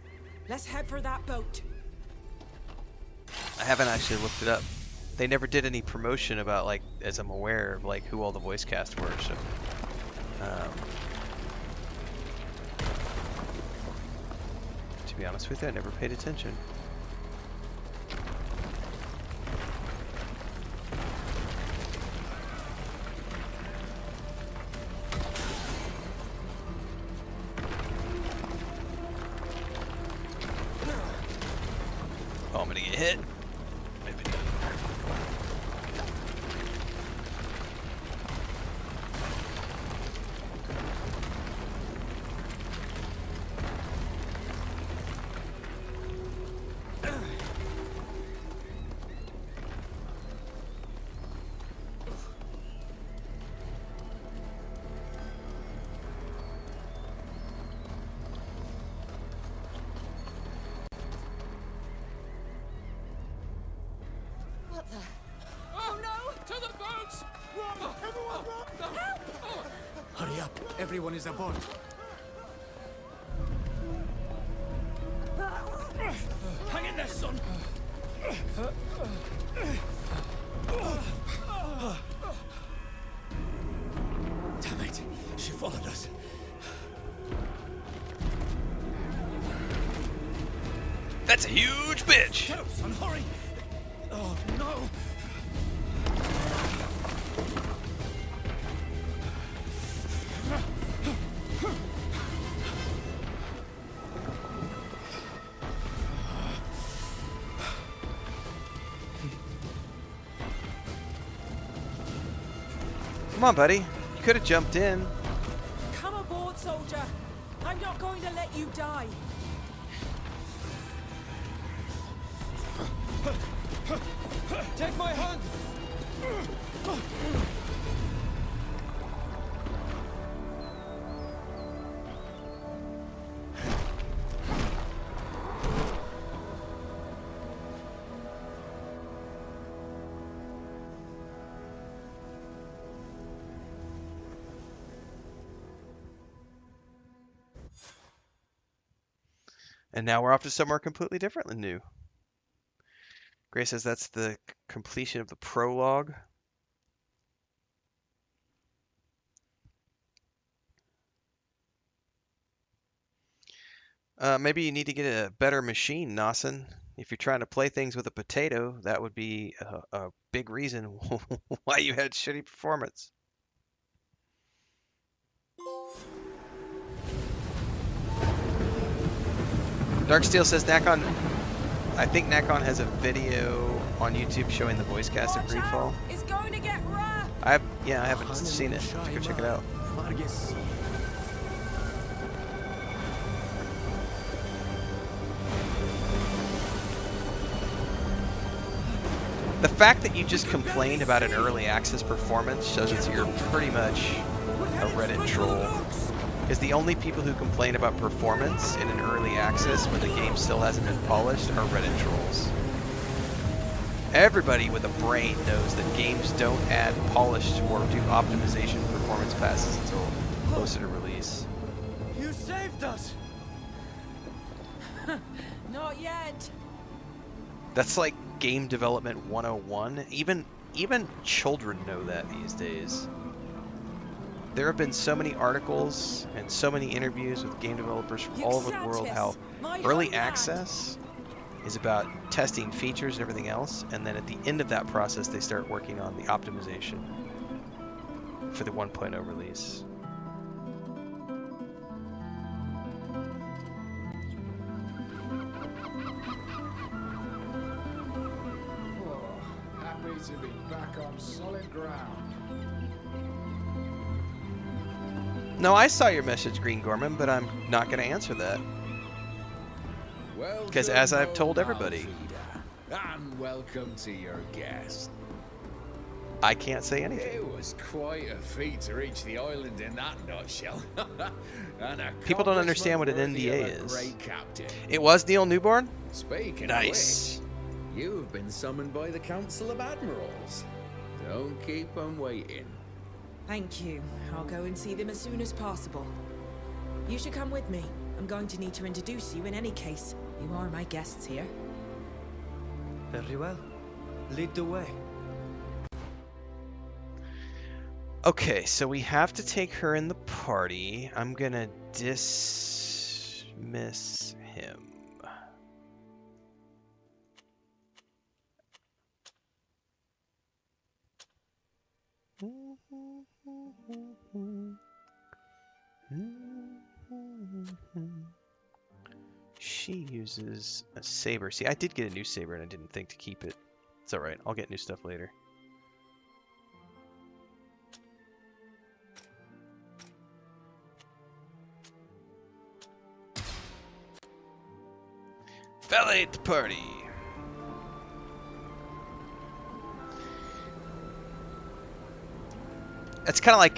Let's head for that boat. I haven't actually looked it up. They never did any promotion about, like, as I'm aware of, like, who all the voice cast were, so... be honest with you, I never paid attention. Oh, I'm gonna get hit. Maybe not. What the? Oh no! To the boats! Run! Everyone run! Help! Hurry up. Everyone is aboard. Hang in there, son! Damn it. She followed us. That's a huge bitch! Get up, son, hurry! Oh no! Come on, buddy. You could have jumped in. Come aboard, soldier! I'm not going to let you die! Take my hand! And now we're off to somewhere completely different than new. Gray says that's the completion of the prologue. Maybe you need to get a better machine, Nawson. If you're trying to play things with a potato, that would be a big reason why you had shitty performance. Darksteel says Nakon. I think Nakon has a video on YouTube showing the voice cast of GreedFall. It's going to get rough! I haven't seen it. Go check it out. The fact that you just complained about an early access performance shows that you're pretty much a Reddit troll. Because the only people who complain about performance in an early access when the game still hasn't been polished are Reddit trolls. Everybody with a brain knows that games don't add polished or do optimization performance passes until closer to release. You saved us! Not yet! That's like game development 101. Even children know that these days. There have been so many articles and so many interviews with game developers from all over the world how early access is about testing features and everything else, and then at the end of that process they start working on the optimization for the 1.0 release. Happy to be back on solid ground. No, I saw your message, Green Gorman, but I'm not going to answer that. Well, because as I've told everybody, and welcome to your guest. I can't say anything. It was quite a feat to reach the island in that nutshell. People don't understand what an NDA is. Great captain. It was Neil Newborn? Speaking nice. of which, you have been summoned by the Council of Admirals. Don't keep them waiting. Thank you. I'll go and see them as soon as possible. You should come with me. I'm going to need to introduce you in any case. You are my guests here. Very well. Lead the way. Okay, so we have to take her in the party. I'm gonna dismiss him. She uses a saber. See, I did get a new saber and I didn't think to keep it. It's alright, I'll get new stuff later. Validate the party! It's kind of like,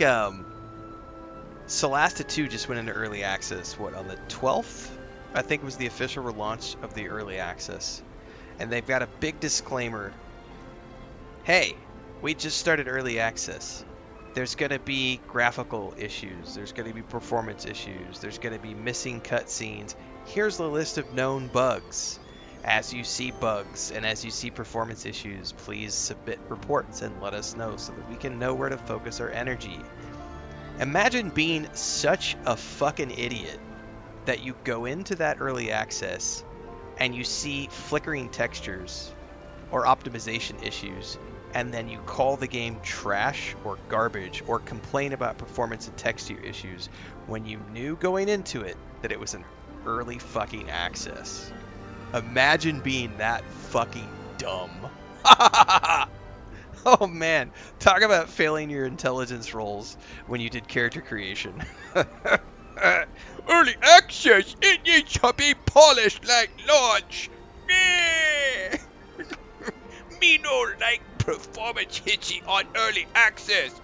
Solasta 2 just went into early access, what, on the 12th? I think was the official launch of the early access. And they've got a big disclaimer. Hey, we just started early access. There's going to be graphical issues. There's going to be performance issues. There's going to be missing cutscenes. Here's the list of known bugs. As you see bugs and as you see performance issues, please submit reports and let us know so that we can know where to focus our energy. Imagine being such a fucking idiot that you go into that early access and you see flickering textures or optimization issues, and then you call the game trash or garbage or complain about performance and texture issues when you knew going into it that it was an early fucking access. Imagine being that fucking dumb. Oh man, talk about failing your intelligence rolls when you did character creation. Early access, it needs to be polished like launch. Me no like performance hitchy on early access.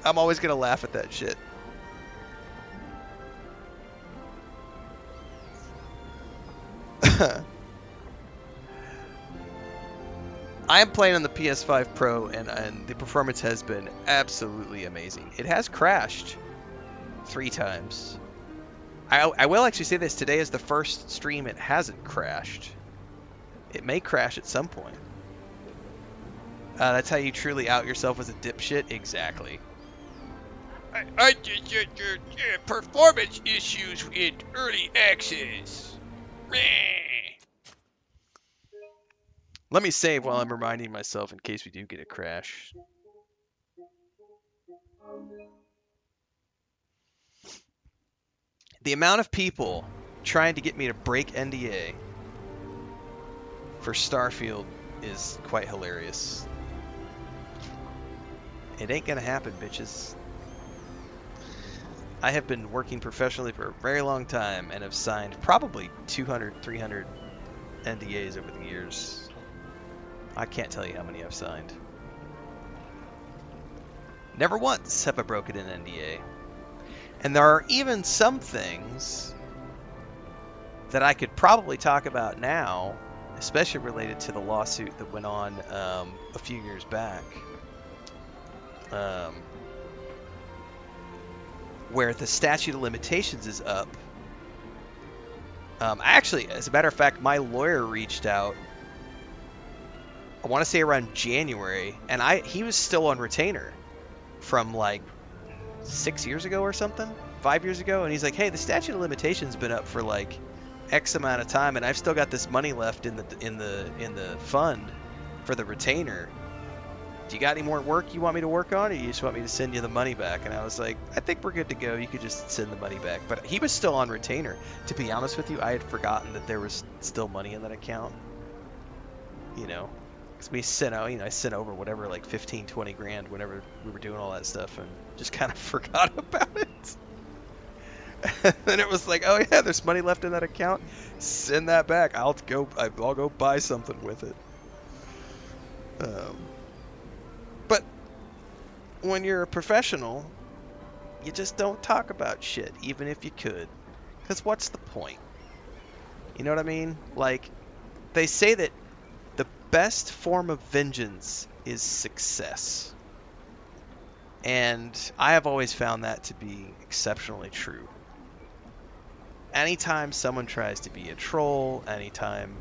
I'm always gonna laugh at that shit. I am playing on the PS5 Pro, and the performance has been absolutely amazing. It has crashed 3 times. I will actually say this, today is the first stream it hasn't crashed. It may crash at some point. That's how you truly out yourself as a dipshit? Exactly. I just performance issues in early access. Let me save while I'm reminding myself in case we do get a crash. The amount of people trying to get me to break NDA for Starfield is quite hilarious. It ain't gonna happen, bitches. I have been working professionally for a very long time and have signed probably 200, 300 NDAs over the years. I can't tell you how many I've signed. Never once have I broken an NDA. And there are even some things that I could probably talk about now, especially related to the lawsuit that went on a few years back. Where the statute of limitations is up. Actually, as a matter of fact, my lawyer reached out, I want to say around January, and he was still on retainer from like 6 years ago or something, 5 years ago, and he's like, hey, the statute of limitations been up for like X amount of time, and I've still got this money left in the fund for the retainer. Do you got any more work you want me to work on, or you just want me to send you the money back? And I was like, I think we're good to go. You could just send the money back. But he was still on retainer. To be honest with you, I had forgotten that there was still money in that account. You know, because we sent out, I sent over whatever, like 15, 20 grand whenever we were doing all that stuff, and just kind of forgot about it. And then it was like, oh yeah, there's money left in that account. Send that back. I'll go buy something with it. But when you're a professional, you just don't talk about shit, even if you could. Because what's the point? You know what I mean? Like, they say that the best form of vengeance is success. And I have always found that to be exceptionally true. Anytime someone tries to be a troll, anytime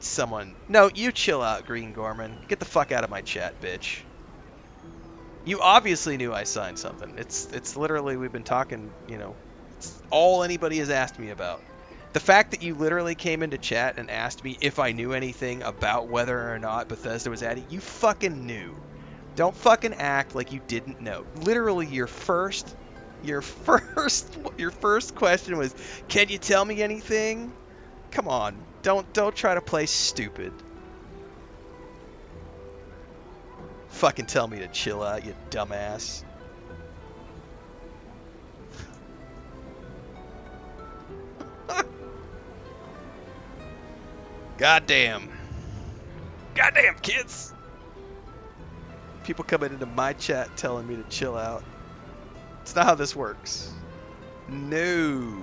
someone... No, you chill out, Green Gorman. Get the fuck out of my chat, bitch. You obviously knew I signed something. It's literally, we've been talking, it's all anybody has asked me about. The fact that you literally came into chat and asked me if I knew anything about whether or not Bethesda was adding, you fucking knew. Don't fucking act like you didn't know. Literally, your first question was, "Can you tell me anything?" Come on, don't try to play stupid. Fucking tell me to chill out, you dumbass. Goddamn, kids. People coming into my chat telling me to chill out. It's not how this works. No.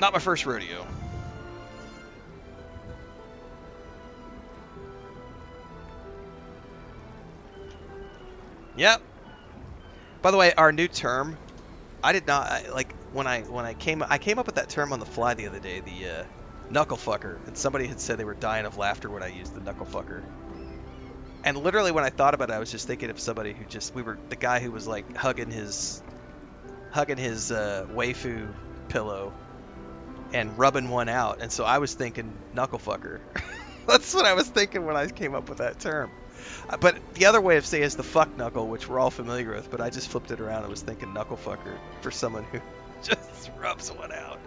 Not my first rodeo. Yep. By the way, our new term, I did not like when I came up with that term on the fly the other day, the knuckle fucker, and somebody had said they were dying of laughter when I used the knuckle fucker. And literally when I thought about it, I was just thinking of somebody who the guy who was like hugging his waifu pillow and rubbing one out, and so I was thinking knuckle fucker. That's what I was thinking when I came up with that term. But the other way of saying it is the fuck knuckle, which we're all familiar with, but I just flipped it around and was thinking knuckle fucker for someone who just rubs one out.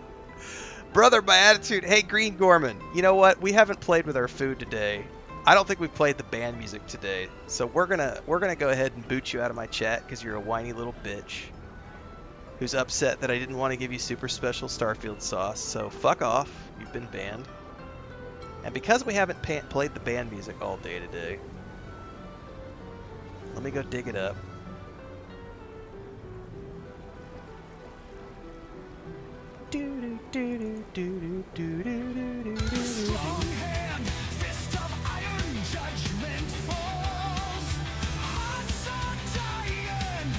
Brother, my attitude. Hey, Green Gorman, you know what? We haven't played with our food today. I don't think we played the band music today, so we're gonna go ahead and boot you out of my chat because you're a whiny little bitch who's upset that I didn't want to give you super special Starfield sauce. So fuck off. You've been banned. And because we haven't played the band music all day today, let me go dig it up. Strong hand, fist of iron, judgment falls. Hearts are dying.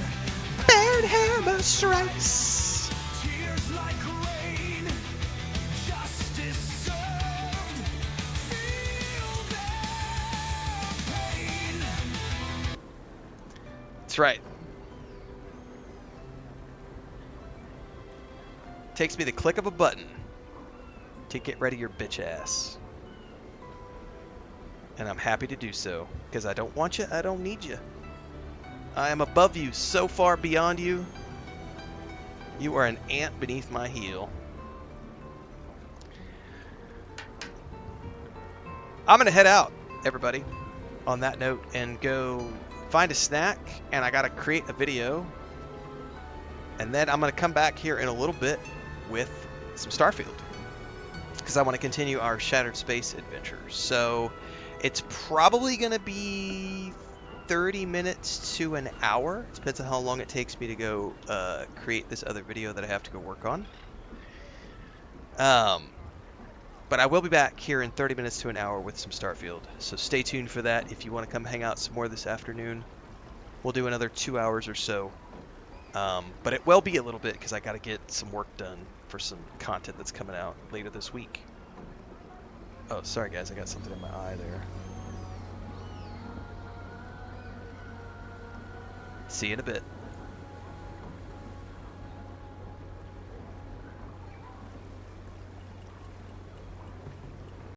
Bad hammer strikes. Tears like rain. Justice served. Feel their pain. That's right. Takes me the click of a button to get rid of your bitch ass. And I'm happy to do so, because I don't want you, I don't need you. I am above you, so far beyond you. You are an ant beneath my heel. I'm gonna head out, everybody, on that note, and go find a snack, and I gotta create a video. And then I'm gonna come back here in a little bit with some Starfield, because I want to continue our Shattered Space adventure. So it's probably going to be 30 minutes to an hour. It depends on how long it takes me to go create this other video that I have to go work on. But I will be back here in 30 minutes to an hour with some Starfield. So stay tuned for that. If you want to come hang out some more this afternoon, we'll do another 2 hours or so. But it will be a little bit because I got to get some work done for some content that's coming out later this week. Oh, sorry guys, I got something in my eye there. See you in a bit.